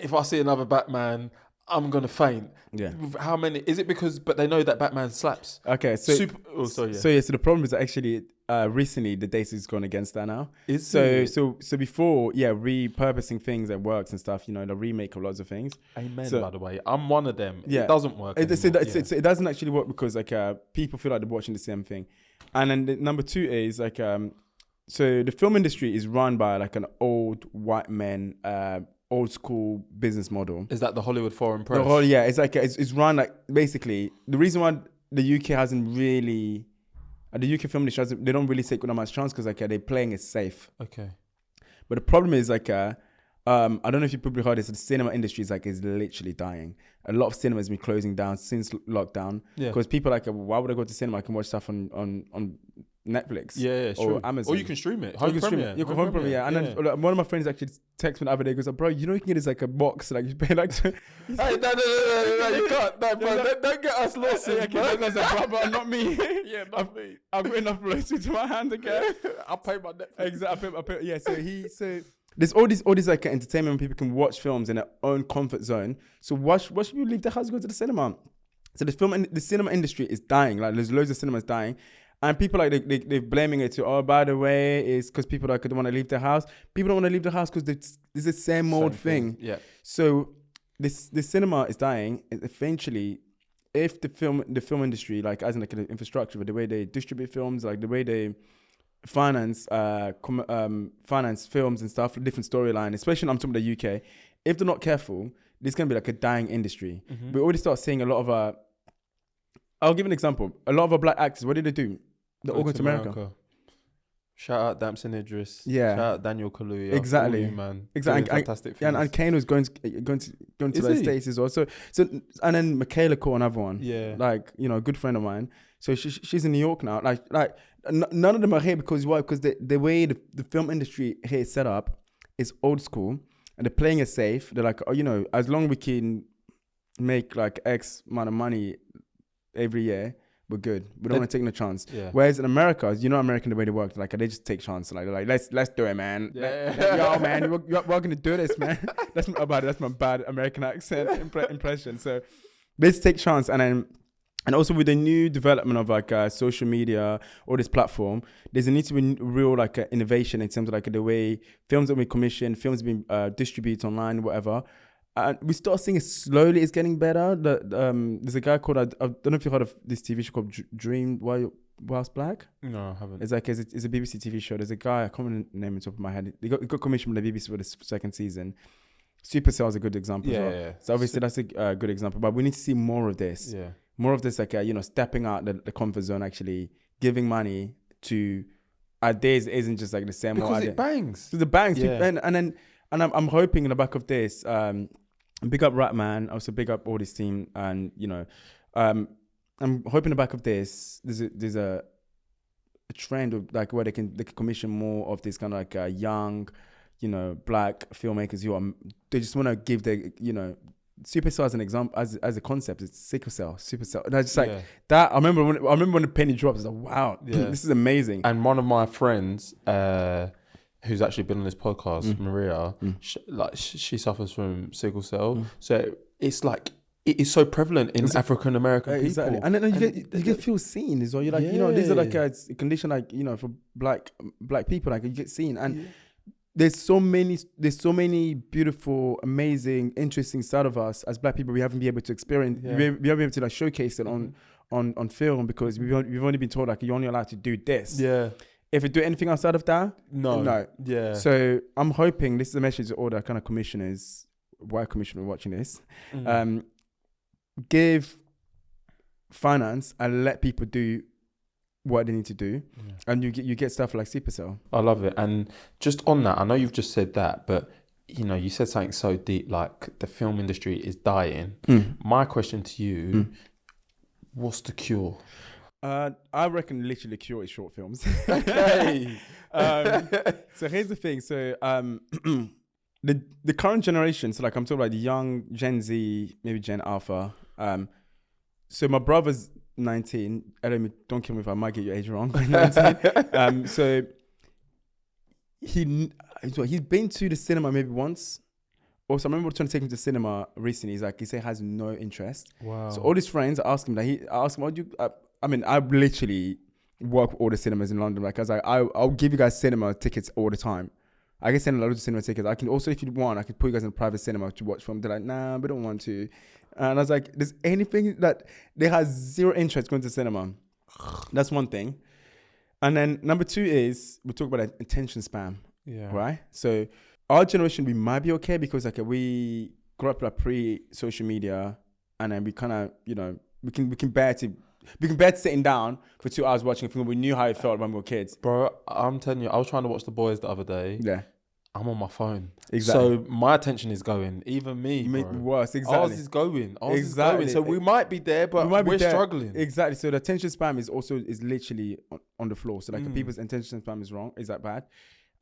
If I see another Batman, I'm gonna faint. Yeah. How many? Is it because? But they know that Batman slaps. Okay. So So the problem is that actually recently the data has gone against that now. So before repurposing things that works and stuff. The remake of lots of things. Amen. By the way, I'm one of them. Yeah. It doesn't work. It doesn't actually work because like people feel like they're watching the same thing, and then number two is like so the film industry is run by like an old white man. Old school business model. Is that the Hollywood Foreign Press? It's like it's run like basically the reason why the UK hasn't really the UK film industry they don't really take that much chance because like they're playing it safe. Okay, but the problem is like I don't know if you probably heard this. The cinema industry is literally dying. A lot of cinemas have been closing down since lockdown because people are like, why would I go to cinema? I can watch stuff on Netflix, or Amazon, or you can stream it. Home premiere. You can home premiere, and then one of my friends actually texted me the other day. Goes, bro, you can get this like a box, like you pay like. Hey, no, you can't, no, bro. Don't get us lawsuits, bro. That's a brother, not me. Not me. I've got enough lawsuits in my hand again. I'll pay my Netflix. Exactly. I pay. So there's all these like entertainment. People can watch films in their own comfort zone. So why should you leave the house and go to the cinema? So the cinema industry is dying. Like there's loads of cinemas dying. And people like they're blaming it to, oh, by the way, it's because people like don't want to leave the house. People don't want to leave the house because it's the same old thing. Yeah. So this cinema is dying. Eventually, if the film industry, like as in like the infrastructure, but the way they distribute films, like the way they finance films and stuff, different storyline, especially I'm talking about the UK. If they're not careful, this is gonna be like a dying industry. Mm-hmm. We already start seeing a lot of I'll give an example. A lot of our black actors, what did they do? They all go to America. Shout out Damson Idris. Yeah. Shout out Daniel Kaluuya. Exactly. All you, man. Exactly. Doing fantastic Yeah, things. and Kane was going to the States as well. So and then Michaela caught another one. Yeah. Like, you know, a good friend of mine. So she's in New York now. Like none of them are here because why? Because the way the film industry here is set up is old school, and they're playing it safe. They're like, oh, you know, as long as we can make like X amount of money every year, we're good. We don't want to take no chance. Yeah. Whereas in America, you know, American the way they work, like they just take chances. Like they're like, let's do it, man. Yo, man, we're gonna do this, man. That's my bad American accent impression. So let's take chance, and also with the new development of like social media or this platform, there's a need to be real like innovation in terms of like the way films are being commissioned, films being distributed online, whatever. And we start seeing it slowly. It's getting better. There's a guy called I don't know if you heard of this TV show called Dream Whilst Black. No, I haven't. It's like it's a BBC TV show. There's a guy I can't remember the name on top of my head. He got commissioned by the BBC for the second season. Supercell is a good example. Yeah. So obviously that's a good example. But we need to see more of this. Yeah. More of this, like you know, stepping out the comfort zone, actually giving money to ideas isn't just like the same. Because it bangs. So the bangs, Yeah. and I'm hoping in the back of this. Big up Ratman, also big up all this team, and you know, I'm hoping in the back of this there's a trend of like where they can commission more of this kind of like young, you know, black filmmakers who they just want to give their, you know, Supercell as an example, as a concept. It's sickle cell, supercell. And I just like that. I remember when the penny dropped. I was like, wow, this is amazing. And one of my friends, who's actually been on this podcast, Maria, she suffers from sickle cell. So it's like it is so prevalent in African American people. Exactly, and then you get feel seen as well. You're like, you know, these are like a condition, like, you know, for black people, like you get seen, and there's so many beautiful, amazing, interesting side of us as black people we haven't been able to experience. We haven't been able to like showcase it on film because we've only been told like you're only allowed to do this. Yeah. If you do anything outside of that, no. Yeah. So I'm hoping this is a message to all the kind of commissioners, white commissioner watching this. Give finance and let people do what they need to do, and you get stuff like Supercell. I love it. And just on that, I know you've just said that, but you know, you said something so deep, like the film industry is dying. My question to you, what's the cure? I reckon literally the cure is short films. Okay. So here's the thing. So the current generation, so like I'm talking about the young Gen Z, maybe Gen Alpha. So my brother's 19. Don't kill me if I might get your age wrong. 19. So he's been to the cinema maybe once. Also, I remember trying to take him to cinema recently. He said he has no interest. Wow. So all his friends asked him what do you? I mean, I literally work with all the cinemas in London. Like I was like, I'll give you guys cinema tickets all the time. I can send a lot of cinema tickets. I can also, if you want, I can put you guys in a private cinema to watch film. They're like, nah, we don't want to. And I was like, there's anything that they have zero interest going to cinema. That's one thing. And then number two is we talk about attention span. Yeah. Right. So our generation, we might be okay because like we grew up like pre-social media, and then we kind of, you know, we can bear sitting down for 2 hours watching a film. We knew how it felt when we were kids. Bro, I'm telling you, I was trying to watch The Boys the other day. Yeah. I'm on my phone. Exactly. So my attention is going. Even me, You make bro. me worse. Exactly. Ours is going. Exactly. So we might be there, but we're struggling. Exactly. So the attention span is literally on the floor. So like people's attention span is wrong. Is that bad?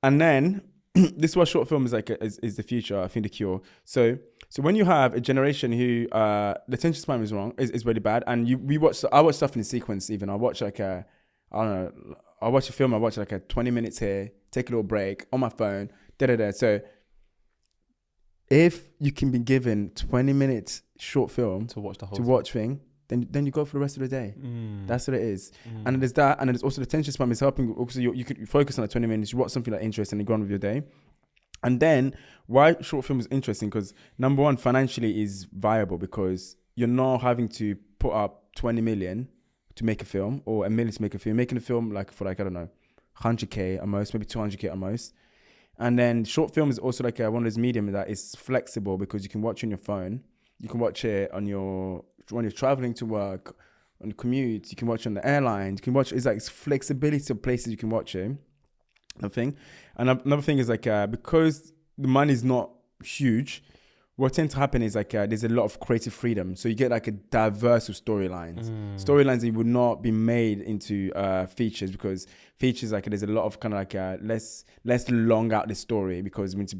And then this is what short film is like is the future. I think the cure. So when you have a generation who the attention span is wrong, is really bad, and I watch stuff in a sequence. Even I watch like I don't know. I watch a film. I watch like a 20 minutes here. Take a little break on my phone. So if you can be given 20 minutes short film to watch the whole to watch thing, then you go for the rest of the day. That's what it is. And there's that, and then there's also the attention span is helping. Also, you could focus on the 20 minutes. You watch something like interesting and go on with your day. And then why short film is interesting, because number one, financially is viable, because you're not having to put up 20 million to make a film, or $1 million to make a film. Making a film like for like, I don't know, 100k at most, maybe 200k at most. And then short film is also like one of those medium that is flexible, because you can watch on your phone. You can watch it on when you're traveling to work, on the commute. You can watch on the airline. You can watch. It's like it's flexibility of places you can watch it. Another thing. And another thing is like because the money is not huge, what tends to happen is like there's a lot of creative freedom. So you get like a diverse of storylines. Storylines that would not be made into features, because features like there's a lot of kind of like less long out the story, because we need to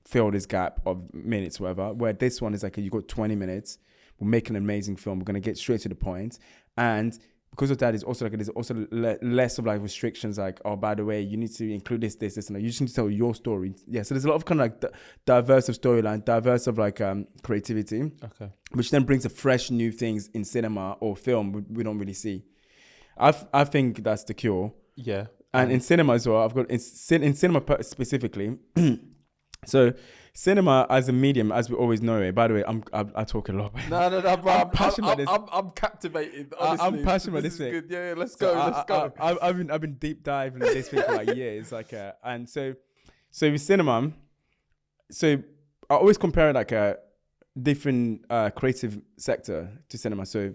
fill this gap of minutes, whatever. Where this one is like you got 20 minutes. We'll make an amazing film. We're gonna get straight to the point, and because of that, is also like there's also less of like restrictions. Like, oh, by the way, you need to include this, and that. You just need to tell your story. Yeah, so there's a lot of kind of like diverse of storyline, diverse of like creativity. Okay, which then brings a fresh new things in cinema or film we don't really see. I think that's the cure. Yeah, and in cinema as well. I've got in cinema specifically. So cinema as a medium, as we always know it. By the way, I talk a lot. No, bro. I'm passionate. I'm captivated. Honestly. I'm passionate about this. Good. Yeah, let's go. I've been deep diving into this thing for like years. Like, and so with cinema, so I always compare like a different creative sector to cinema. So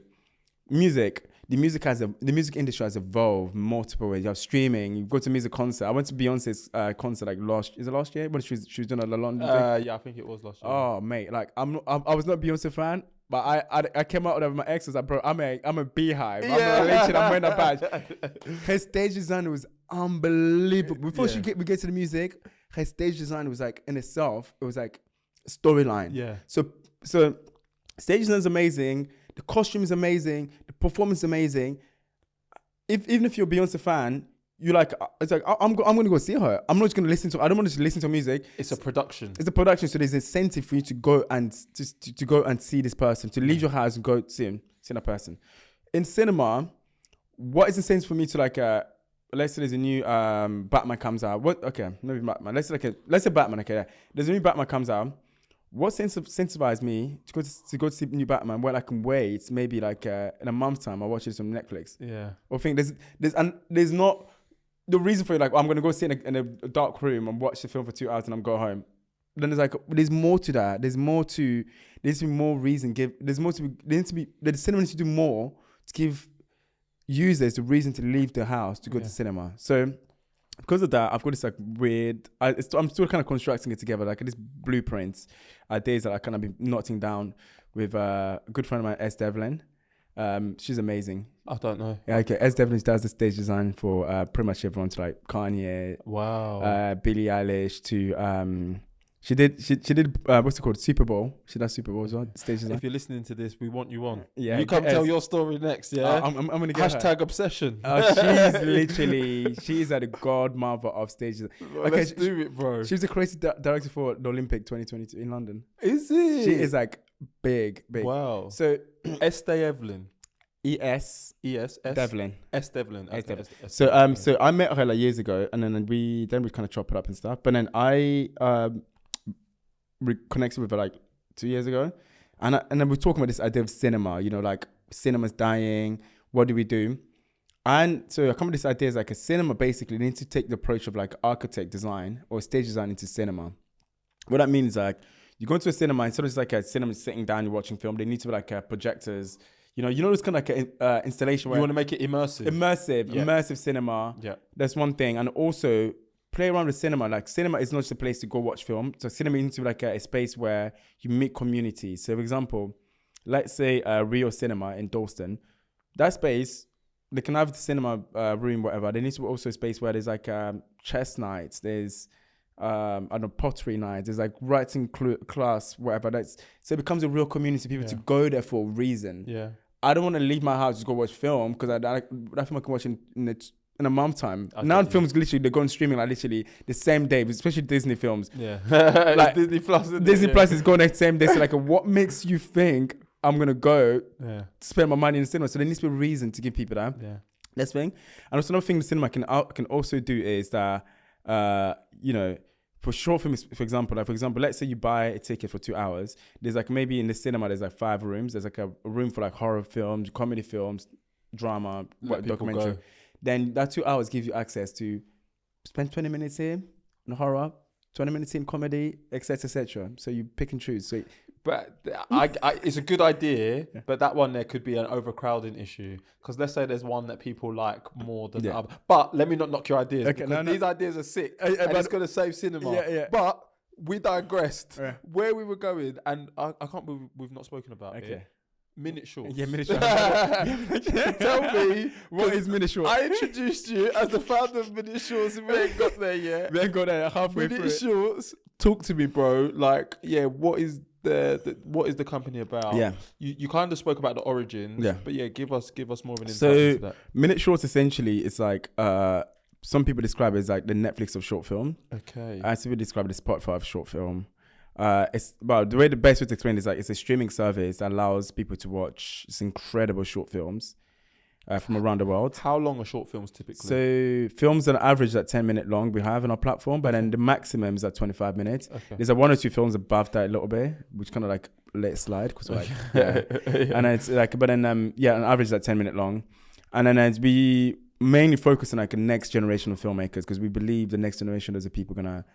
music. The music industry has evolved multiple ways. You have streaming. You go to music concert. I went to Beyonce's concert like last year when she was doing a London thing? Yeah, I think it was last year. Oh mate, like I was not a Beyonce fan, but I came out with my ex was like, bro, I'm a beehive. I'm a religion. I'm wearing a badge. Her stage design was unbelievable. Before we get to the music, her stage design was like in itself. It was like storyline. Yeah. So stage design is amazing. The costume is amazing. The performance is amazing. Even if you're a Beyonce fan, you're like, it's like I'm going to go see her. I'm not just going to listen to. I don't want to listen to music. It's a production. It's a production. So there's incentive for you to go and to go and see this person, to leave your house and go see that person. In cinema, what is incentive for me to like? Let's say there's a new Batman comes out. Okay, maybe Batman. Let's say Batman. Okay, yeah. There's a new Batman comes out. What incentivized me to go to see new Batman? Well, I can wait maybe like in a month's time. I'll watch this on Netflix. Yeah. Or think there's not the reason for it. Like, I'm gonna go sit in a dark room and watch the film for 2 hours and I'm go home. Then there's more to that. There's to be more reason. The cinema needs to do more to give users the reason to leave the house to go to cinema. So because of that, I've got this like weird. I'm still kind of constructing it together, like this blueprint. Days that I kind of been noting down with a good friend of mine, S. Devlin. She's amazing. I don't know. Yeah, okay. S. Devlin does the stage design for pretty much everyone, to like Kanye. Wow. Billie Eilish to She did what's it called? Super Bowl. She does Super Bowl as well. Stage design. If you're listening to this, we want you on. Yeah. You come tell your story next, yeah? I'm gonna get Hashtag obsession. She's like the godmother of stage design. Well, let's do it, bro. She's the creative director for the Olympic 2022 in London. Is it? She is like big. Wow. So Estee Evelyn. E.S. Devlin. S. Devlin. Okay. So I met her like years ago, and then we kind of chop it up and stuff. But then I reconnected with her like 2 years ago, and then we're talking about this idea of cinema. You know, like cinema's dying. What do we do? And so I come with this idea is like a cinema basically needs to take the approach of like architect design or stage design into cinema. What that means is like you go into a cinema, instead of just like a cinema sitting down, you're watching film. They need to be like projectors. You know, it's kind of like an installation where you want to make it immersive. Immersive cinema. Yeah, that's one thing, and also play around with cinema. Like cinema is not just a place to go watch film. So cinema needs to be like a space where you meet communities. So, for example, let's say Rio Cinema in Dalston. That space, they can have the cinema room, whatever. There needs to be also a space where there's like chess nights. There's I don't know, pottery nights. There's like writing class, whatever. So it becomes a real community. People to go there for a reason. Yeah. I don't want to leave my house to go watch film because that film I can watch in a month's time. Now films literally they're going streaming like literally the same day, especially Disney films. Yeah, like Disney Plus is going the same day. So like, what makes you think I'm gonna go Yeah. spend my money in the cinema. So there needs to be a reason to give people that. Yeah. That's the thing. And also another thing the cinema can also do is that for short films, for example, let's say you buy a ticket for 2 hours. There's like maybe in the cinema there's like 5 rooms. There's like a room for like horror films, comedy films, drama, documentary. Then that 2 hours gives you access to spend 20 minutes here in horror, 20 minutes in comedy, etc., etc. So you pick and choose. So, but it's a good idea, but that one there could be an overcrowding issue. Because let's say there's one that people like more than the other. But let me not knock your ideas. Okay, because these ideas are sick, and it's going to save cinema. Yeah. But we digressed. Where we were going, and I can't believe we've not spoken about it. Minute Shorts. Yeah, Minute Shorts. Tell me, what is Minute Shorts? I introduced you as the founder of Minute Shorts, and we ain't got there yet. We ain't got there halfway through. Minute Shorts. Talk to me, bro. Like, what is the company about? Yeah, you kind of spoke about the origins. Yeah, but give us more of an insight into that. Minute Shorts essentially it's like some people describe it as like the Netflix of short film. Okay. I simply describe it as Spotify of short film. It's well, the best way to explain it is like it's a streaming service that allows people to watch this incredible short films from around the world. How long are short films typically? So films on average at 10 minutes long we have on our platform, but then the maximum is at 25 minutes. Okay. There's 1 or 2 films above that a little bit, which kind of like let it slide because like and it's like, but then on average it's at 10 minutes long, and then as we mainly focus on like a next generation of filmmakers because we believe the next generation of people gonna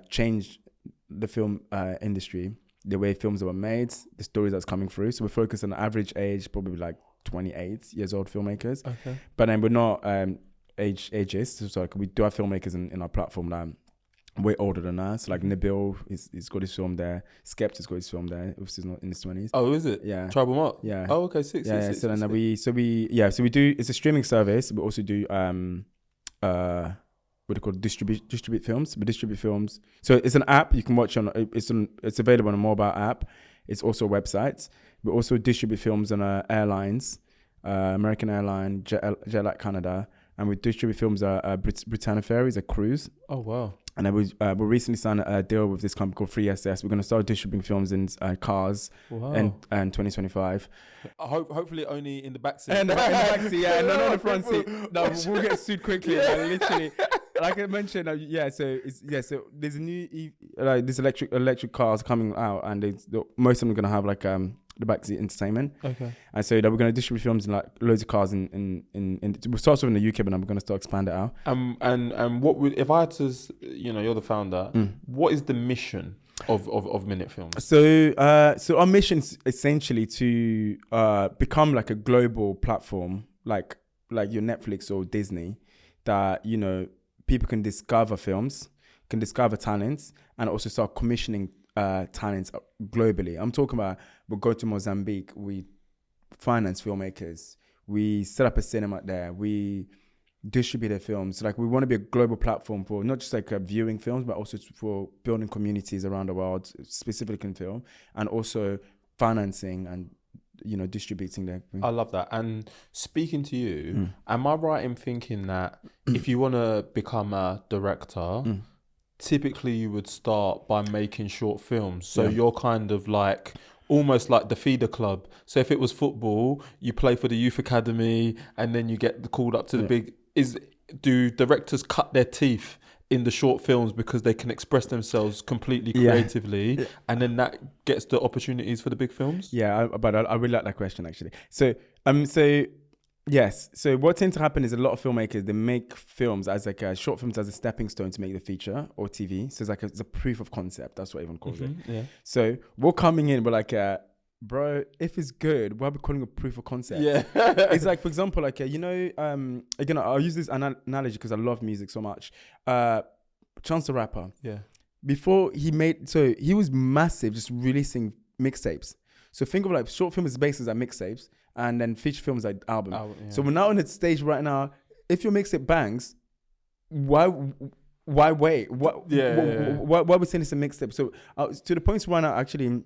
change the film industry, the way films were made, the stories that's coming through. So we focus on average age, probably like 28 years old filmmakers. Okay. But then we're not ageist. So like we do have filmmakers in our platform that are way older than us. So like Nabil, he's got his film there. Skepta's got his film there. Obviously he's not in his 20s. Oh, is it? Yeah. Tribal Mark? Yeah. Oh, okay. Six. So then we do, it's a streaming service. We also do what they call distribute films. We distribute films. So it's an app you can watch on. It's available on a mobile app. It's also a website. We also distribute films on airlines, American Airlines, Jetlag Canada, and we distribute films Britannia Ferries, a cruise. Oh wow! And then we recently signed a deal with this company called 3SS. We're going to start distributing films in cars in 2025. Hopefully only in the back seat. And in the back seat, yeah, not on the front seat. No, we'll get sued quickly. Literally. Like I mentioned, so there's a new these electric cars coming out, and most of them are gonna have like the backseat entertainment. Okay. And so that we're gonna distribute films in like loads of cars in we'll start off in the UK, but then we're gonna start expand it out. And what would, if I had to, you're the founder, what is the mission of Minute Films? So our mission is essentially to become like a global platform, like your Netflix or Disney, that people can discover films, can discover talents, and also start commissioning talents globally. I'm talking about, we'll go to Mozambique, we finance filmmakers, we set up a cinema there, we distribute their films. Like we want to be a global platform for not just like viewing films, but also for building communities around the world, specifically in film, and also financing and distributing that. I love that. And speaking to you, am I right in thinking that if you want to become a director, typically you would start by making short films? So you're kind of like almost like the feeder club. So if it was football, you play for the youth academy and then you get called up to the big. Do directors cut their teeth in the short films because they can express themselves completely creatively, and then that gets the opportunities for the big films? But I really like that question actually. So yes. So what tends to happen is a lot of filmmakers, they make films as like short films as a stepping stone to make the feature or TV. So it's a proof of concept. That's what everyone calls it. Yeah. So we're coming in, we're like, bro, if it's good, why are we calling it proof of concept? Yeah. It's like, for example, like, again, I'll use this analogy because I love music so much. Chance the Rapper. Yeah. Before he was massive, just releasing mixtapes. So think of like short films bases like mixtapes, and then feature films like album. So we're now on the stage right now. If your mixtape bangs, why wait? Why are we saying it's a mixtape? So to the point right now, actually,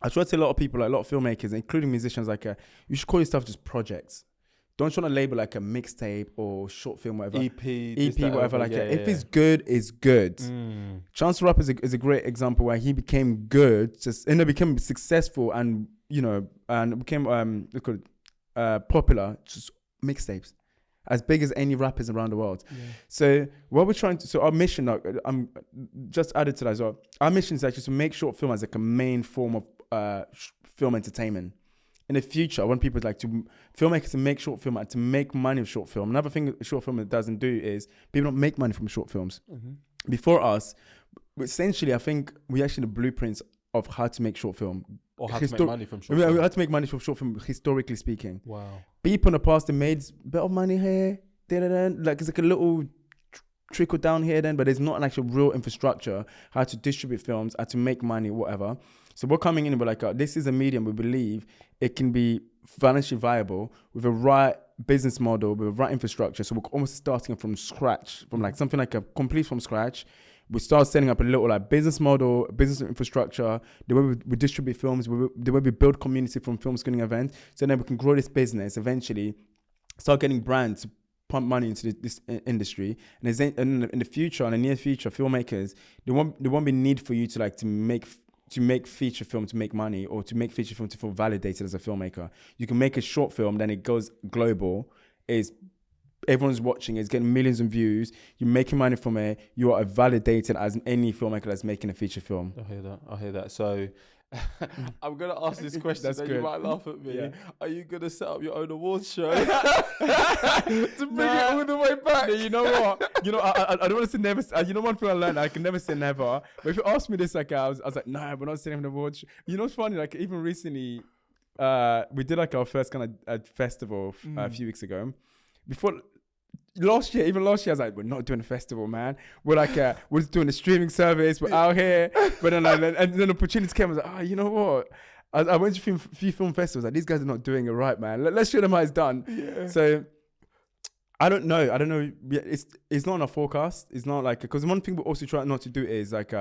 I try to tell a lot of people, like a lot of filmmakers, including musicians, like you should call your stuff just projects. Don't try to label like a mixtape or short film, whatever. EP, whatever. Like if it's good, it's good. Chance the Rapper is a great example where he became good, became successful, and and became popular, just mixtapes, as big as any rappers around the world. Yeah. So what we're trying to, so our mission, I'm just added to that as well. Our mission is actually to make short film as like a main form of film entertainment. In the future, I want people filmmakers to make short film and to make money with short film. Another thing short film doesn't do is people don't make money from short films. Mm-hmm. Before us, essentially, I think we actually the blueprints of how to make short film. Or how to make money from short film. How to make money from short film, historically speaking. Wow. People in the past, they made a bit of money here, like it's like a little trickle down here then, but there's not an actual real infrastructure, how to distribute films, how to make money, whatever. So we're coming in and we're like, this is a medium we believe it can be financially viable with a right business model, with a right infrastructure. So we're almost starting from scratch, from like something like a complete from scratch. We start setting up a little like business model, business infrastructure, the way we distribute films, the way we build community from film screening events. So then we can grow this business eventually, start getting brands to pump money into this industry. And in the future, in the near future, filmmakers, there won't be need for you to make feature film to make money, or to make feature film to feel validated as a filmmaker. You can make a short film, then it goes global, everyone's watching, it's getting millions of views, you're making money from it, you are validated as any filmmaker that's making a feature film. I hear that. So I'm going to ask this question that you might laugh at me. Yeah. Are you going to set up your own awards show to bring it all the way back? No, you know what? I don't want to say never. One thing I learned, I can never say never. But if you ask me this, I was like, nah, we're not setting up an awards show. You know what's funny? Like even recently, we did like our first kind of festival a few weeks ago. Last year, I was like, we're not doing a festival, man. We're like, we're just doing a streaming service. We're out here. But then, and then opportunity came. I was like, you know what? I went to a few film festivals. Like, these guys are not doing it right, man. Let's show them how it's done. Yeah. So, I don't know. It's not on our forecast. It's not like, because one thing we also try not to do is like,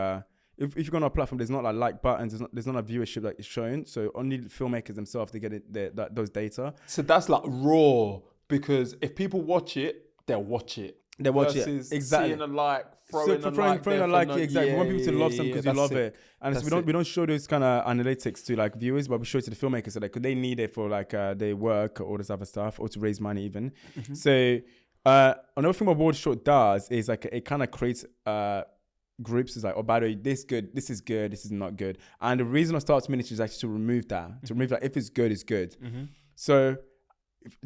if you go on our platform, there's not like buttons. There's not a viewership that is shown. So only the filmmakers themselves, they get those data. So that's like raw, because if people watch it, they'll watch it. They watch it. Exactly. Seeing a like, throwing a like. Exactly. We want people to love them because you love it. And so we don't show those kind of analytics to like viewers, but we show it to the filmmakers. So like, could they need it for like their work or all this other stuff, or to raise money even. Mm-hmm. So another thing award short does is like it kind of creates groups. Is like, oh, by the way, this is good, this is not good. And the reason I started Minute is actually to remove that. If it's good, it's good. Mm-hmm. So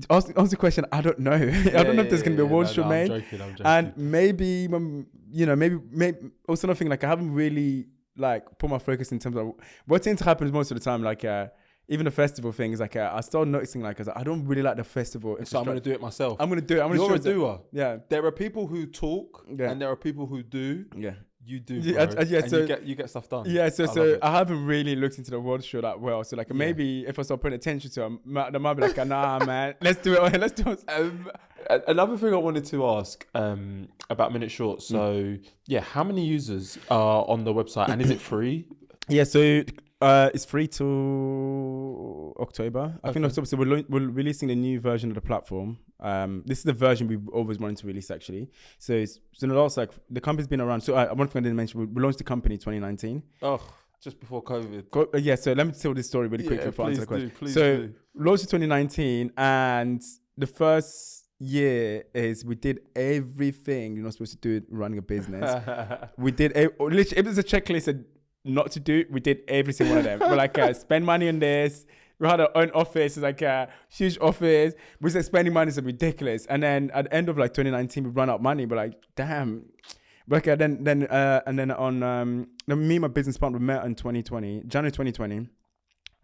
ask the question. I don't know. I don't know if there's gonna be awards show made. I'm joking. And maybe maybe also another thing, like I haven't really like put my focus in terms of what tends to happen most of the time. Like even the festival thing is like I started noticing like I don't really like the festival. So I'm gonna do it myself. I'm gonna do it. You're a doer. Yeah. There are people who talk, and there are people who do. Yeah. You do, so you get stuff done. Yeah, so I haven't really looked into the award show that well. So like maybe if I start paying attention to them, they might be like, nah, man, let's do it. Let's do it. Another thing I wanted to ask about Minute Shorts. So how many users are on the website, and is it free? Yeah, so it's free till October. I think October. So we're releasing a new version of the platform. This is the version we always wanted to release actually. So in the last the company's been around. So one thing I didn't mention, we launched the company in 2019. Oh, just before COVID. So let me tell this story really quickly before I answer the question. Please do. Launched in 2019, and the first year is we did everything you're not supposed to do running a business. We did literally, it was a checklist not to do. We did every single one of them. We're like, spend money on this. We had our own office. It's like a huge office. We said spending money is ridiculous. And then at the end of like 2019, we ran out of money. But like, damn. But then me and my business partner met in January 2020.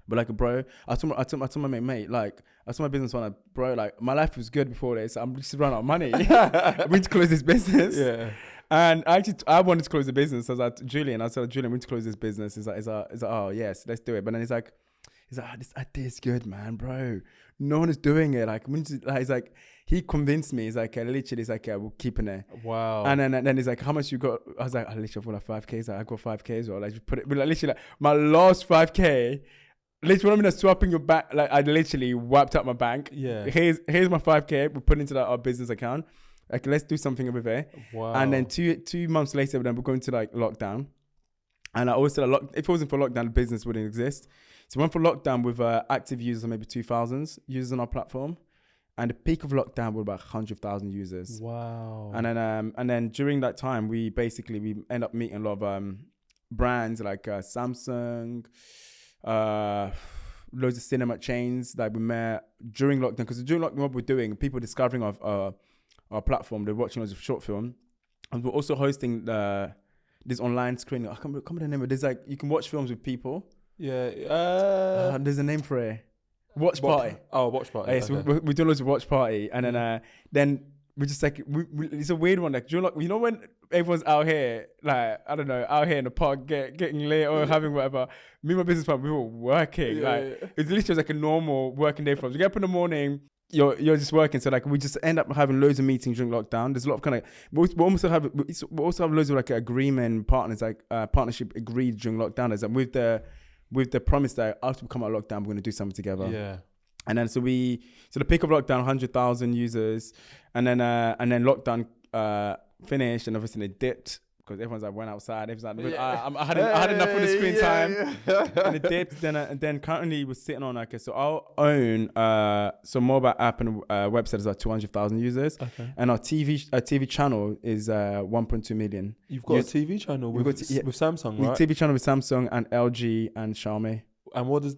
But like, bro, I told my mate, like, I told my business partner, bro, like, my life was good before this. I'm just running out of money. We need to close this business. Yeah. And I wanted to close the business. I was like, Julian, we need to close this business. He's like, oh yes, let's do it. But then he's like, this idea is good, man, bro. No one is doing it. Like, he's like, he convinced me. He's like, literally, he's like, we're keeping it. Wow. And then he's like, how much you got? I was like, I literally got like 5K. I got 5K as well. Like, put it, but like, literally, like, my last 5K. Literally, when I'm swapping your bank, like, I literally wiped out my bank. Yeah. Here's my 5K. We put into our business account. Like, let's do something with it. Wow. And then two months later, then we're going to like lockdown. And I always said, if it wasn't for lockdown, the business wouldn't exist. So we went for lockdown with active users, maybe 2,000 users on our platform. And the peak of lockdown were about 100,000 users. Wow. And then during that time, we end up meeting a lot of brands like Samsung, loads of cinema chains that we met during lockdown. Because during lockdown, what we're doing, people discovering our platform, they're watching loads of short film. And we're also hosting this online screening. I can't remember the name of it. There's you can watch films with people. Yeah. There's a name for it. Watch party. Watch party. So we're doing loads of watch party, and then we just it's a weird one. Like, when everyone's out here, out here in the park, getting lit or having whatever. Me and my business partner, we were working. It's literally like a normal working day for us. We get up in the morning. You're just working, so we just end up having loads of meetings during lockdown. There's a lot of we also have loads of agreement partners, partnership agreed during lockdown. Is that with the promise that after we come out of lockdown, we're going to do something together. Yeah. And then so the peak of lockdown, 100,000 users, and then lockdown finished, and obviously they dipped because everyone's went outside. Everyone's I had enough of the screen time, and it dipped. And then currently we're sitting on so our own mobile app and website is 200,000 users, and our TV channel is 1.2 million. You've got a TV channel with Samsung, right? TV channel with Samsung and LG and Xiaomi. And what is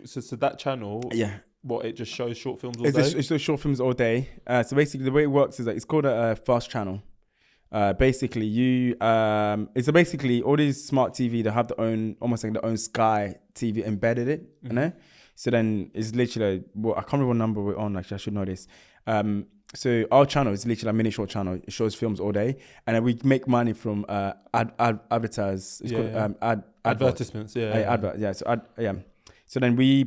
so that channel? Yeah. What, it just shows short films all day? It's just short films all day. So basically the way it works is it's called a fast channel. Basically it's basically all these smart TV that have their own Sky TV embedded it, you know? So then it's literally, I can't remember what number we're on, actually I should know this. So our channel is literally a Minute Short channel. It shows films all day, and then we make money from advertise. It's called advertisements. So then we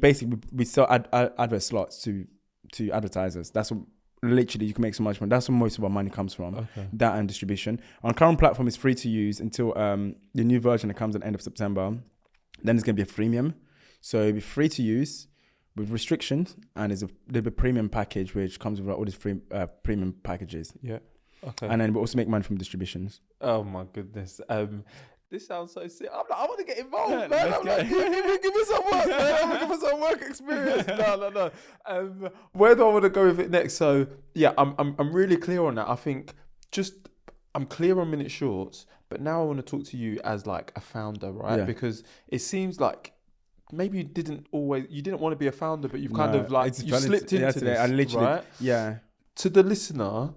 sell advert slots to advertisers. That's what literally you can make so much money. That's where most of our money comes from. That and distribution. Our current platform is free to use until the new version that comes at the end of September. Then it's going to be a freemium, so it'll be free to use with restrictions, and there's a premium package which comes with all these free premium packages. Yeah. Okay. And then we also make money from distributions. Oh my goodness. This sounds so sick. I want to get involved, man. Give me some work, man. Give me some work experience. No. Where do I want to go with it next? So yeah, I'm really clear on that. I think I'm clear on Minute Shorts, but now I want to talk to you as a founder, right? Yeah. Because it seems like maybe you didn't want to be a founder, but you've kind of you slipped into this, I literally, right? Yeah. To the listener,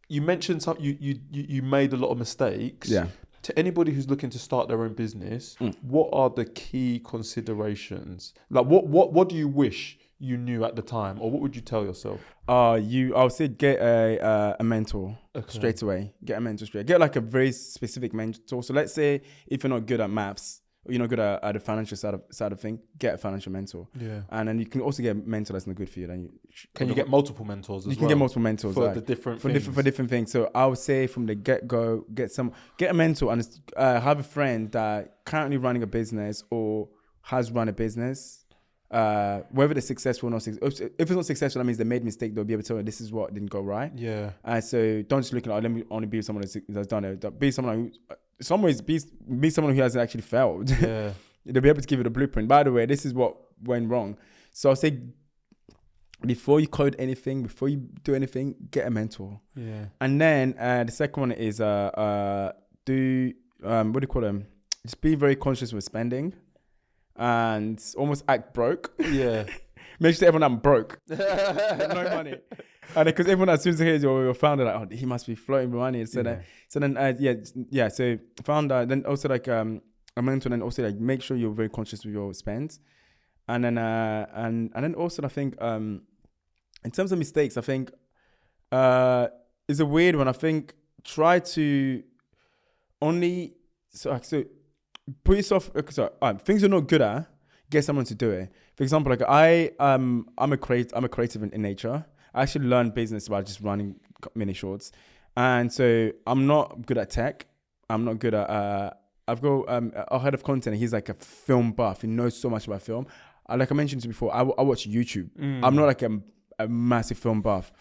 you mentioned you made a lot of mistakes. Yeah. To anybody who's looking to start their own business, what are the key considerations? What do you wish you knew at the time, or what would you tell yourself? I would say get a mentor straight away. Get a mentor straight. Get a very specific mentor. So let's say if you're not good at maths, or you're not good at the financial side of thing, get a financial mentor. Yeah. And then you can also get a mentor that's not good for you. Then you get multiple mentors as well? You can get multiple mentors for the different things. For different things. So I would say from the get-go, get a mentor and have a friend that currently running a business or has run a business. Whether they're successful or not, if it's not successful, that means they made a mistake. They'll be able to tell you this is what didn't go right. Yeah. So don't just look at let me only be someone that's done it. Be someone who, in some ways, be someone who hasn't actually failed. Yeah. They'll be able to give you the blueprint. By the way, this is what went wrong. So I'll say before you code anything, before you do anything, get a mentor. Yeah. And then the second one is what do you call them? Just be very conscious with spending. And almost act broke. Yeah. Make sure everyone I'm broke. No money. And because everyone, as soon as they hear your founder, he must be floating with money. So so founder, then also a mentor, and also make sure you're very conscious with your spends. And then then also I think in terms of mistakes, I think it's a weird one. I think try to only put yourself. Things you're not good at, get someone to do it. For example, I'm a creative in nature. I actually learned business by just running Minute Shorts, and so I'm not good at tech. I'm not good at. I've got a head of content. He's a film buff. He knows so much about film. Like I mentioned to you before, I watch YouTube. I'm not a massive film buff.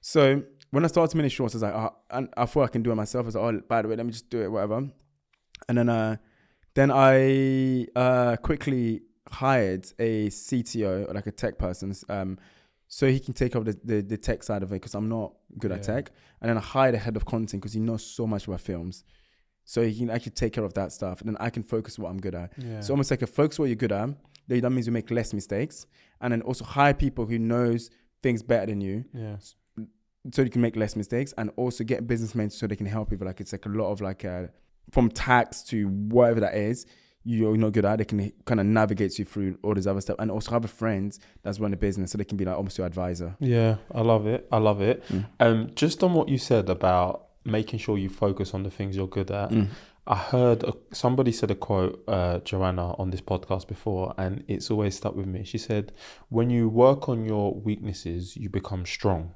So when I started Minute Shorts, I was and I thought I can do it myself. I was by the way, let me just do it, whatever. And then Then I quickly hired a CTO, like a tech person, so he can take over the tech side of it because I'm not good at tech. And then I hired a head of content because he knows so much about films. So he can actually take care of that stuff. And then I can focus on what I'm good at. Yeah. So almost like a focus on what you're good at. That means you make less mistakes. And then also hire people who knows things better than you. Yeah. So you can make less mistakes, and also get businessmen so they can help people. Like it's like a lot of like from tax to whatever that is, you're not good at. They can kind of navigate you through all this other stuff, and also have a friend that's run a business, so they can be like almost your advisor. Yeah, I love it. Just on what you said about making sure you focus on the things you're good at. I heard somebody said a quote, Joanna, on this podcast before, and it's always stuck with me. She said, "When you work on your weaknesses, you become strong.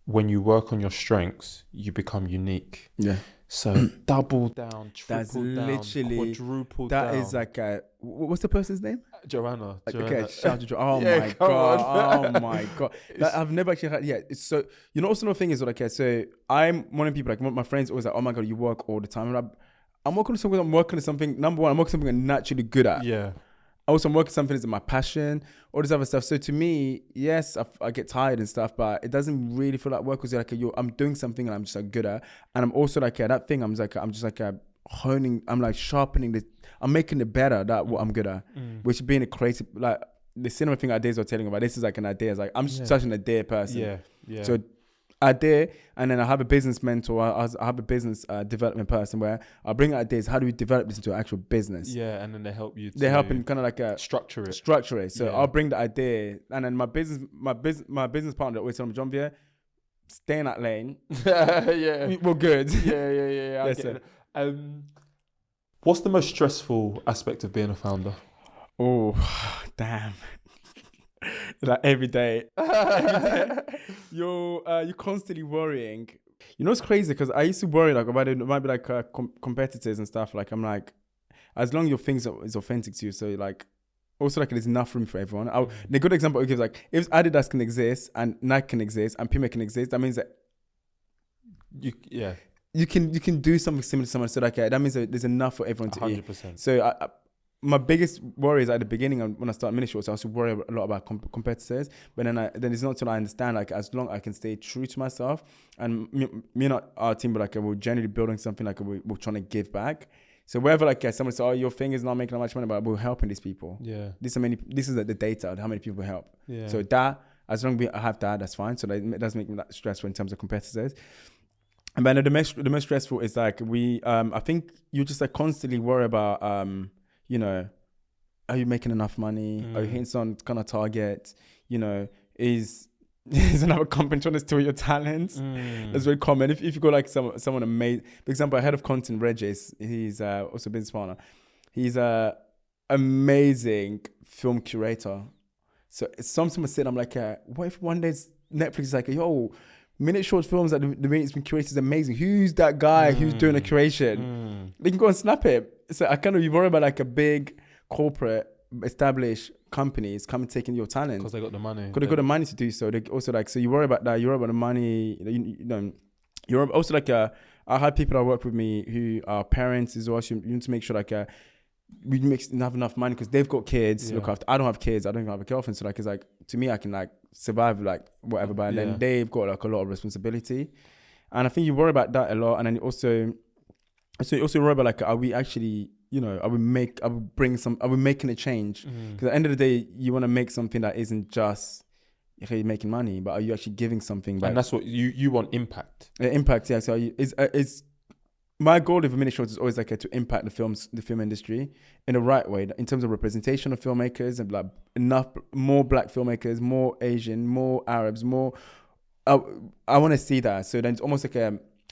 When you work on your strengths, you become unique." Yeah. So double down, triple down, quadruple down. That is like what's the person's name? Joanna. Okay, shout to Joanna. Oh my god. Oh my god. I've never actually heard. Yeah. It's so also another thing is okay. So I'm one of the people like my friends always like, oh my god, you work all the time. And I'm working on something. Number one, I'm working on something I'm naturally good at. Yeah. Also, I'm working on something that's my passion, all this other stuff. So to me, yes, I get tired and stuff, but it doesn't really feel like work because I'm doing something and I'm just like good at. And I'm also like that thing. I'm just like honing. I'm like sharpening I'm making it better. That what I'm good at, which being a creative, like the cinema thing ideas are telling about. This is like an idea. It's like I'm such an idea person. Yeah. Yeah. So idea, and then I have a business mentor. I have a business development person where I bring ideas. How do we develop this into an actual business? Yeah, and then they help you. They're helping kind of like structure it. So I'll bring the idea, and then my business partner always tells me, Janvier, stay in that lane. Yeah, we're good. Yeah. I get it. What's the most stressful aspect of being a founder? Oh, damn. Like every day. You're constantly worrying. You know, it's crazy because I used to worry like about it might be like competitors and stuff. Like I'm like, as long as your things is authentic to you, so like also like there's enough room for everyone. The good example I give is like if Adidas can exist and Nike can exist and Puma can exist, that means that you can do something similar to someone. So like that means that there's enough for everyone to 100%. Eat. So my biggest worry is at the beginning when I started Minute Shorts, I used to worry a lot about competitors. But then it's not until I understand, like, as long as I can stay true to myself, and me and our team, but like we're generally building something like we're trying to give back. So wherever like someone says, "Oh, your thing is not making that much money," but we're helping these people. Yeah. This is the data, how many people we help. Yeah. So that, as long as I have that, that's fine. So that doesn't make me that stressful in terms of competitors. And then the most stressful is like I think you just like constantly worry about are you making enough money? Are you hitting some kind of target? Is another company trying to steal your talents? That's very common. If you go like someone amazing, for example, a head of content, Regis, he's also a business partner. He's a amazing film curator. So sometimes I'm like, what if one day Netflix is like, yo, Minute Shorts films that the minute it's been curated is amazing. Who's that guy who's doing the curation? They can go and snap it. So I kind of worry about like a big corporate established companies come and taking your talent because they got the money. Because they got the money to do so. They also like, so you worry about that. You worry about the money. You're also like I had people that work with me who are parents as well. So you need to make sure like we have enough money because they've got kids to look after. I don't have kids. I don't even have a girlfriend. So like it's like, to me, I can like survive like whatever, but then they've got like a lot of responsibility, and I think you worry about that a lot. And then you also worry about like, are we actually, are we making a change? Because at the end of the day, you want to make something that isn't just you're making money, but are you actually giving something back? And that's what you want, impact. Impact, yeah. So it's my goal of Minute Shorts is always like to impact the film industry in the right way, in terms of representation of filmmakers and like more black filmmakers, more Asian, more Arabs, more. I want to see that. So then it's almost like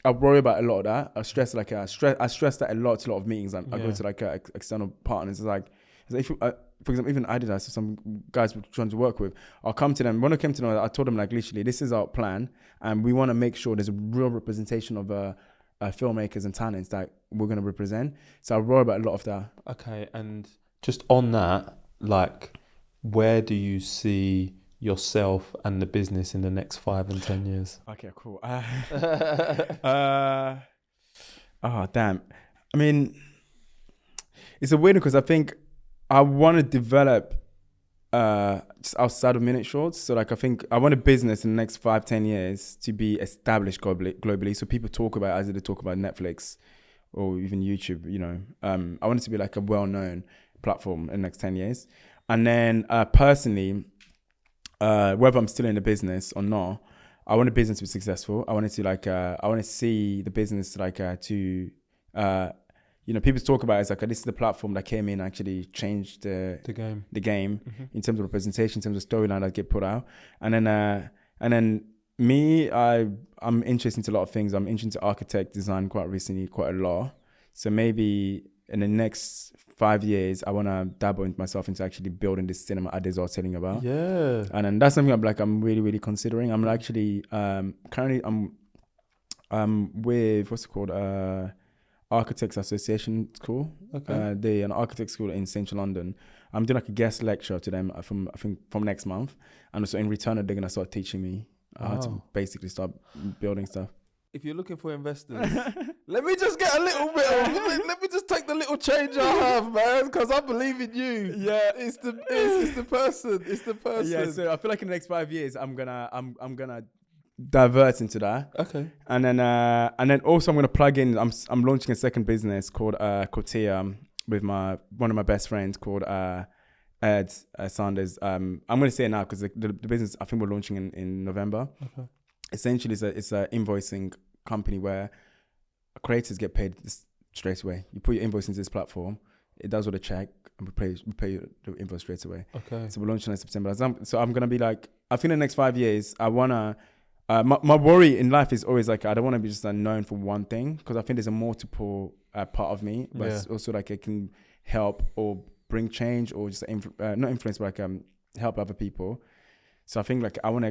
I worry about a lot of that. I stress that a lot to a lot of meetings. I go to like external partners. It's like if for example, even Adidas, some guys we're trying to work with, I'll come to them. When I came to them, I told them like literally, this is our plan, and we want to make sure there's a real representation of filmmakers and talents that we're going to represent. So I worry about a lot of that. Okay, and just on that, like, where do you see yourself and the business in the next 5 and 10 years? Okay, cool. Oh, damn. I mean, it's a weird because I think I want to develop just outside of Minute Shorts. So like I think I want a business in the next 5-10 years to be established globally. So people talk about it as they talk about Netflix or even YouTube, you know. I want it to be like a well-known platform in the next 10 years. And then personally, whether I'm still in the business or not, I want the business to be successful. I want it to like, I want to see the business like to, you know, people talk about it as like, this is the platform that came in and actually changed the game in terms of representation, in terms of storyline that get put out. And then me, I'm interested into a lot of things. I'm interested in architect design quite recently, quite a lot. So maybe in the next 5 years, I want to dabble into myself into actually building this cinema I was telling you about. Yeah. And then that's something I'm really, really considering. I'm actually, currently I'm with, what's it called? Architects Association School. Okay. They're an architect school in central London. I'm doing like a guest lecture to them from next month. And so in return, they're going to start teaching me how to basically start building stuff. If you're looking for investors, let me just get a little bit of, let me just take the little change I have, man, because I believe in you. Yeah, it's the person. Yeah, so I feel like in the next 5 years, I'm gonna divert into that. Okay. And then also I'm gonna plug in. I'm launching a second business called Cortia with one of my best friends called Ed Sanders. I'm gonna say it now because the business I think we're launching in November. Okay. Essentially, it's a invoicing company where creators get paid straight away. You put your invoice into this platform, it does all the check, and we pay you the invoice straight away. Okay. So we're launching in September. So I'm gonna be like, I think in the next 5 years, I wanna. My worry in life is always like I don't want to be just known for one thing because I think there's a multiple part of me, but it's also like it can help or bring change or just not influence, but like help other people. So I think like I want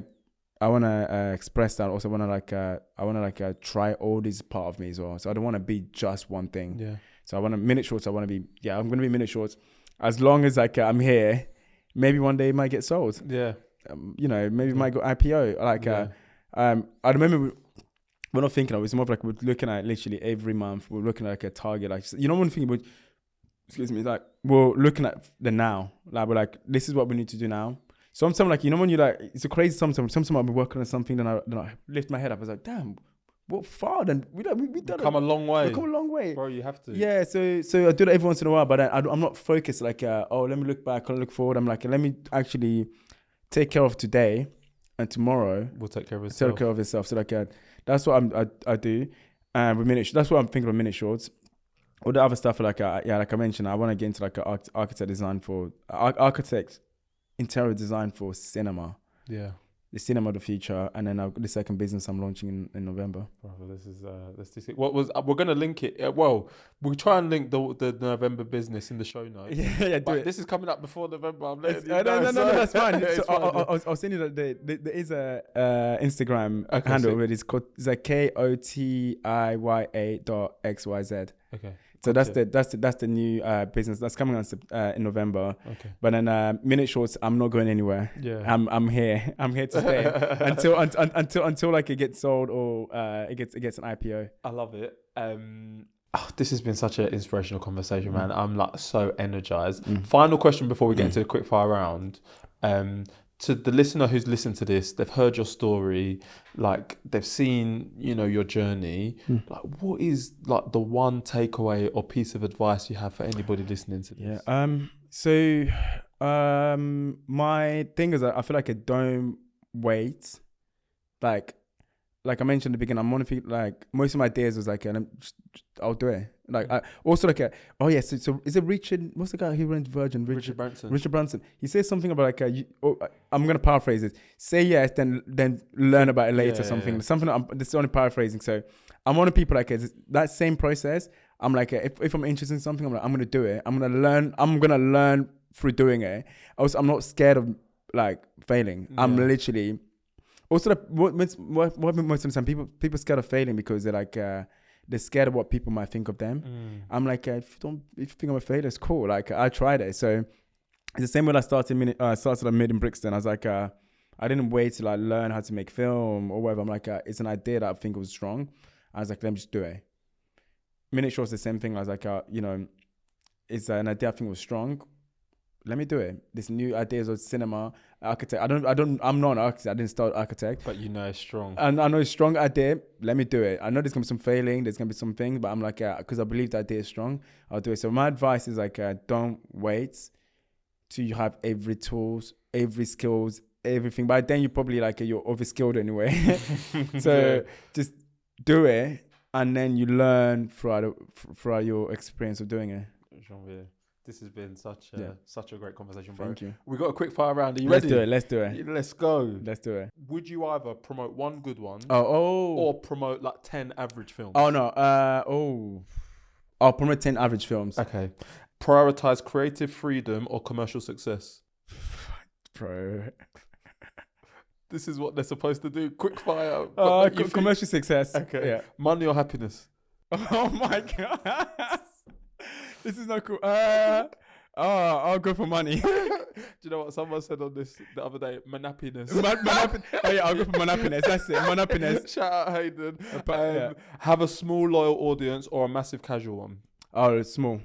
to express that. Also, I want to try all these part of me as well. So I don't want to be just one thing. Yeah. So I want to Minute Shorts. I'm going to be Minute Shorts as long as like I'm here. Maybe one day it might get sold. Yeah. You know, maybe it might go IPO. Like I remember we're not thinking of it. It's more of like we're looking at literally every month. We're looking at like a target. Like you know, one thing about like we're looking at the now. Like we're like, this is what we need to do now. Sometimes, like, you know, when you're like, it's a crazy sometimes I'll be working on something, then I lift my head up. I was like, damn, what far then? We've come a long way. We've come a long way. Bro, you have to. Yeah, so I do that every once in a while, but I'm not focused like, let me look back or look forward. I'm like, let me actually take care of today and tomorrow. We'll take care of itself. Take care of itself. So like, that's what I do. And that's what I'm thinking of Minute Shorts. All the other stuff, like, like I mentioned, I want to get into like an architect design for interior design for cinema. Yeah. The cinema of the future. And then the second business I'm launching in November. Bro, this is we're gonna link it. Well, we'll try and link the November business in the show notes. Yeah, do it. This is coming up before November. I'm letting you know. No, that's fine. So fine. I'll send you that there is a Instagram handle where it's called KOTIYA.XYZ. Okay. So that's the new business that's coming on in November. Okay. But then Minute Shorts, I'm not going anywhere. Yeah. I'm here. I'm here to stay until like it gets sold or it gets an IPO. I love it. This has been such an inspirational conversation, man. I'm like so energized. Final question before we get into the quickfire round. To the listener who's listened to this, they've heard your story, like they've seen, you know, your journey. Like, what is like the one takeaway or piece of advice you have for anybody listening to this? Yeah. My thing is that I feel like I don't wait. Like I mentioned at the beginning, I'm one of the, like most of my ideas was like, I'll do it. Like I also like so is it Richard? What's the guy who runs Virgin? Richard Branson. Richard Branson. He says something about like I'm gonna paraphrase it. Say yes, then learn about it later. Something. This is only paraphrasing. So I'm one of the people like that same process. I'm like if I'm interested in something, I'm gonna do it. I'm gonna learn through doing it. Also, I'm not scared of like failing. I'm literally. Also, what most of the time people scared of failing because they're like they're scared of what people might think of them. I'm like, if you think I'm a failure, it's cool. Like I tried it. So it's the same when I started Made In Brixton. I was like, I didn't wait to like learn how to make film or whatever. I'm like, it's an idea that I think was strong. I was like, let me just do it. Minute Shorts, the same thing. I was like, you know, is an idea I think was strong. Let me do it. This new ideas of cinema, architect. I'm not an architect. I didn't start architect. But you know it's strong. And I know it's strong idea. Let me do it. I know there's going to be some failing. There's going to be some things. But I'm like, yeah, because I believe the idea is strong, I'll do it. So my advice is like, don't wait till you have every tools, every skills, everything. By then you're probably like, you're over-skilled anyway. So just do it. And then you learn throughout your experience of doing it. Janvier, this has been such a great conversation, bro. Thank you. We got a quick fire round. Are you Let's ready? do it. Let's do it. Let's go. Let's do it. Would you either promote one good one Oh. or promote like 10 average films? Oh, no. I'll promote 10 average films. Okay. Prioritize creative freedom or commercial success? Bro. This is what they're supposed to do. Quick fire. Commercial success. Okay. Yeah. Money or happiness? Oh my God. This is not cool. I'll go for money. Do you know what someone said on this the other day? Manappiness. Oh yeah, I'll go for manappiness. That's it. Manappiness. Shout out Hayden. Yeah. Have a small loyal audience or a massive casual one? Oh, it's small.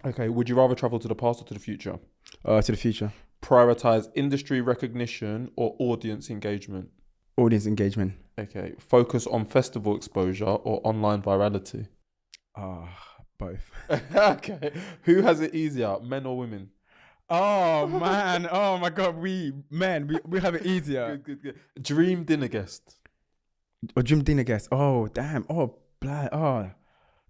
Okay. Would you rather travel to the past or to the future? To the future. Prioritize industry recognition or audience engagement? Audience engagement. Okay. Focus on festival exposure or online virality? Both. Okay. Who has it easier, men or women? Oh man. Oh my God. We have it easier. Good. Dream dinner guest. Or dream dinner guest. Oh damn. Oh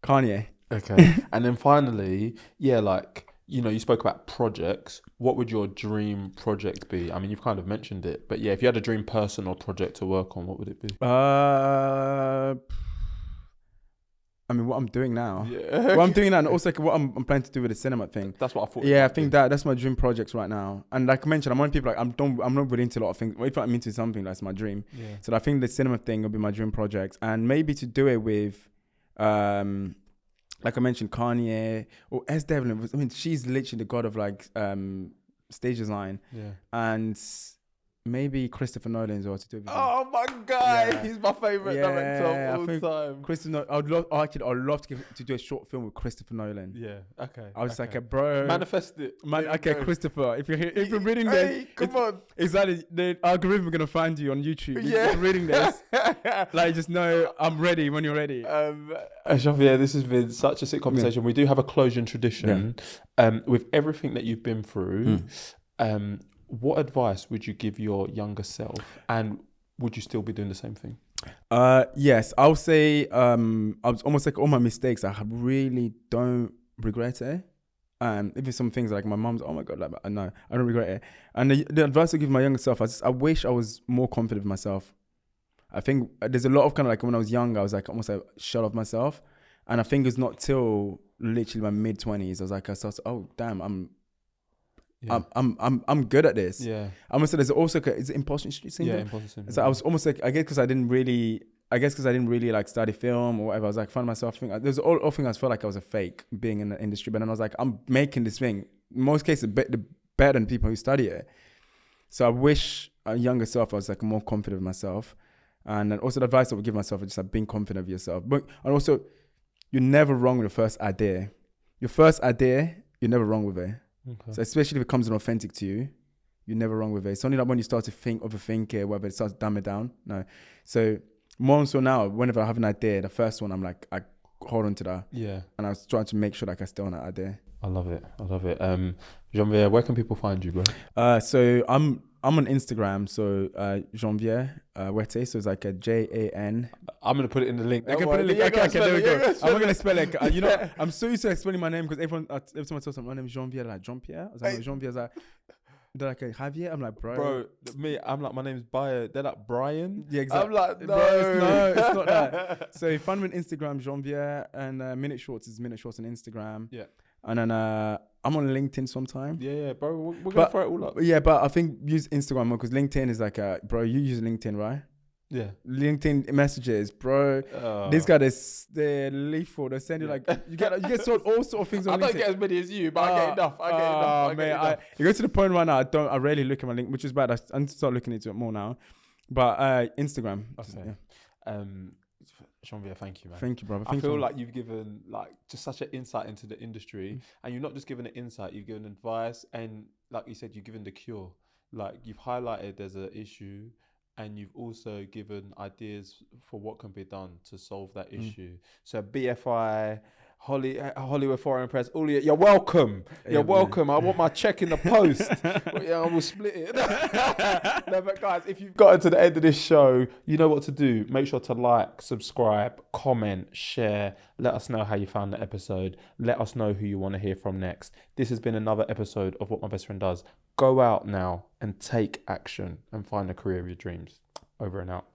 Kanye. Okay. And then finally, you spoke about projects. What would your dream project be? I mean, you've kind of mentioned it, but yeah, if you had a dream person or project to work on, what would it be? I mean, what I'm doing now. Yeah. What I'm doing now, and also like, what I'm planning to do with the cinema thing. That's what I thought. Yeah, I think that's my dream projects right now. And like I mentioned, I'm one of people like I'm not really into a lot of things. Well, if I'm into something, that's my dream. Yeah. So I think the cinema thing will be my dream project, and maybe to do it with, like I mentioned, Kanye or S. Devlin. I mean, she's literally the god of like stage design. Yeah. And maybe Christopher Nolan as well to do it with him. Oh my God, Yeah. he's my favorite director of all time. Christopher, I'd love to do a short film with Christopher Nolan. Yeah. Okay. I was like, bro, manifest it. man. Yeah, Okay, go. Christopher, if you're reading Hey, this, come on. It's like the algorithm gonna find you on YouTube. Yeah. If you're reading this, like just know I'm ready when you're ready. Janvier, this has been such a sick conversation. We do have a closing tradition. With everything that you've been through, what advice would you give your younger self, and would you still be doing the same thing? Yes, I'll say I was almost like all my mistakes. I really don't regret it. Even some things like my mom's, oh my God, like no, I don't regret it. And the advice I give my younger self, I wish I was more confident with myself. I think there's a lot of kind of like when I was young, I was like almost like shut off myself. And I think it's not till literally my mid-20s, I was like, I started, oh damn, I'm good at this. Yeah. I must say there's also, is it imposter syndrome? Yeah, imposter syndrome. So I was almost like, I guess because I didn't really like study film or whatever, I was like, find myself, there's all things I felt like I was a fake being in the industry, but then I was like, I'm making this thing, in most cases, better than people who study it. So I wish a younger self, I was like more confident with myself. And then also the advice I would give myself is just like being confident of yourself. But, and also, you're never wrong with your first idea. Your first idea, you're never wrong with it. Okay. So especially if it comes in authentic to you, you're never wrong with it. It's only like when you start to overthink it, whether it starts to dumb it down. No. So more so now, whenever I have an idea, the first one, I'm like, I hold on to that. Yeah. And I was trying to make sure like I stay on that idea. I love it. Janvier, where can people find you, bro? So I'm on Instagram, so Janvier Wete, so it's like a Jan. I'm gonna put it in the link. I can put it in the link. Okay, there we go. I'm not gonna spell it. You know, I'm so used to explaining my name because every time I tell someone my name is Janvier, like Jean-Pierre. I was like, Jean-Pierre's like, they're like, Javier. I'm like, bro, I'm like, my name's Bayo. They're like, Brian. Yeah, exactly. I'm like, no, bro, it's not that. So find me on Instagram, Janvier, and Minute Shorts is Minute Shorts on Instagram. Yeah. And then I'm on LinkedIn sometime. Yeah, bro. We're gonna throw it all up. Yeah, but I think use Instagram more because LinkedIn is like, bro, you use LinkedIn, right? Yeah. LinkedIn messages, bro. This guy, they're lethal. They send you like, you get all sort of things on LinkedIn. I don't get as many as you, but I get enough. I get enough. You go to the point right now, I rarely look at my link, which is bad. I need to start looking into it more now. But Instagram. Okay. Yeah. Janvier, thank you, man. Thank you, brother. I Thank feel you. like you've given like just such an insight into the industry, and you've not just given an insight, you've given advice, and like you said, you've given the cure. Like you've highlighted there's an issue, and you've also given ideas for what can be done to solve that issue. So BFI, Hollywood Foreign Press, all you're welcome. You're welcome. I want my check in the post. Yeah, I will split it. No, but guys, if you've gotten to the end of this show, you know what to do. Make sure to like, subscribe, comment, share. Let us know how you found the episode. Let us know who you want to hear from next. This has been another episode of What My Best Friend Does. Go out now and take action and find the career of your dreams. Over and out.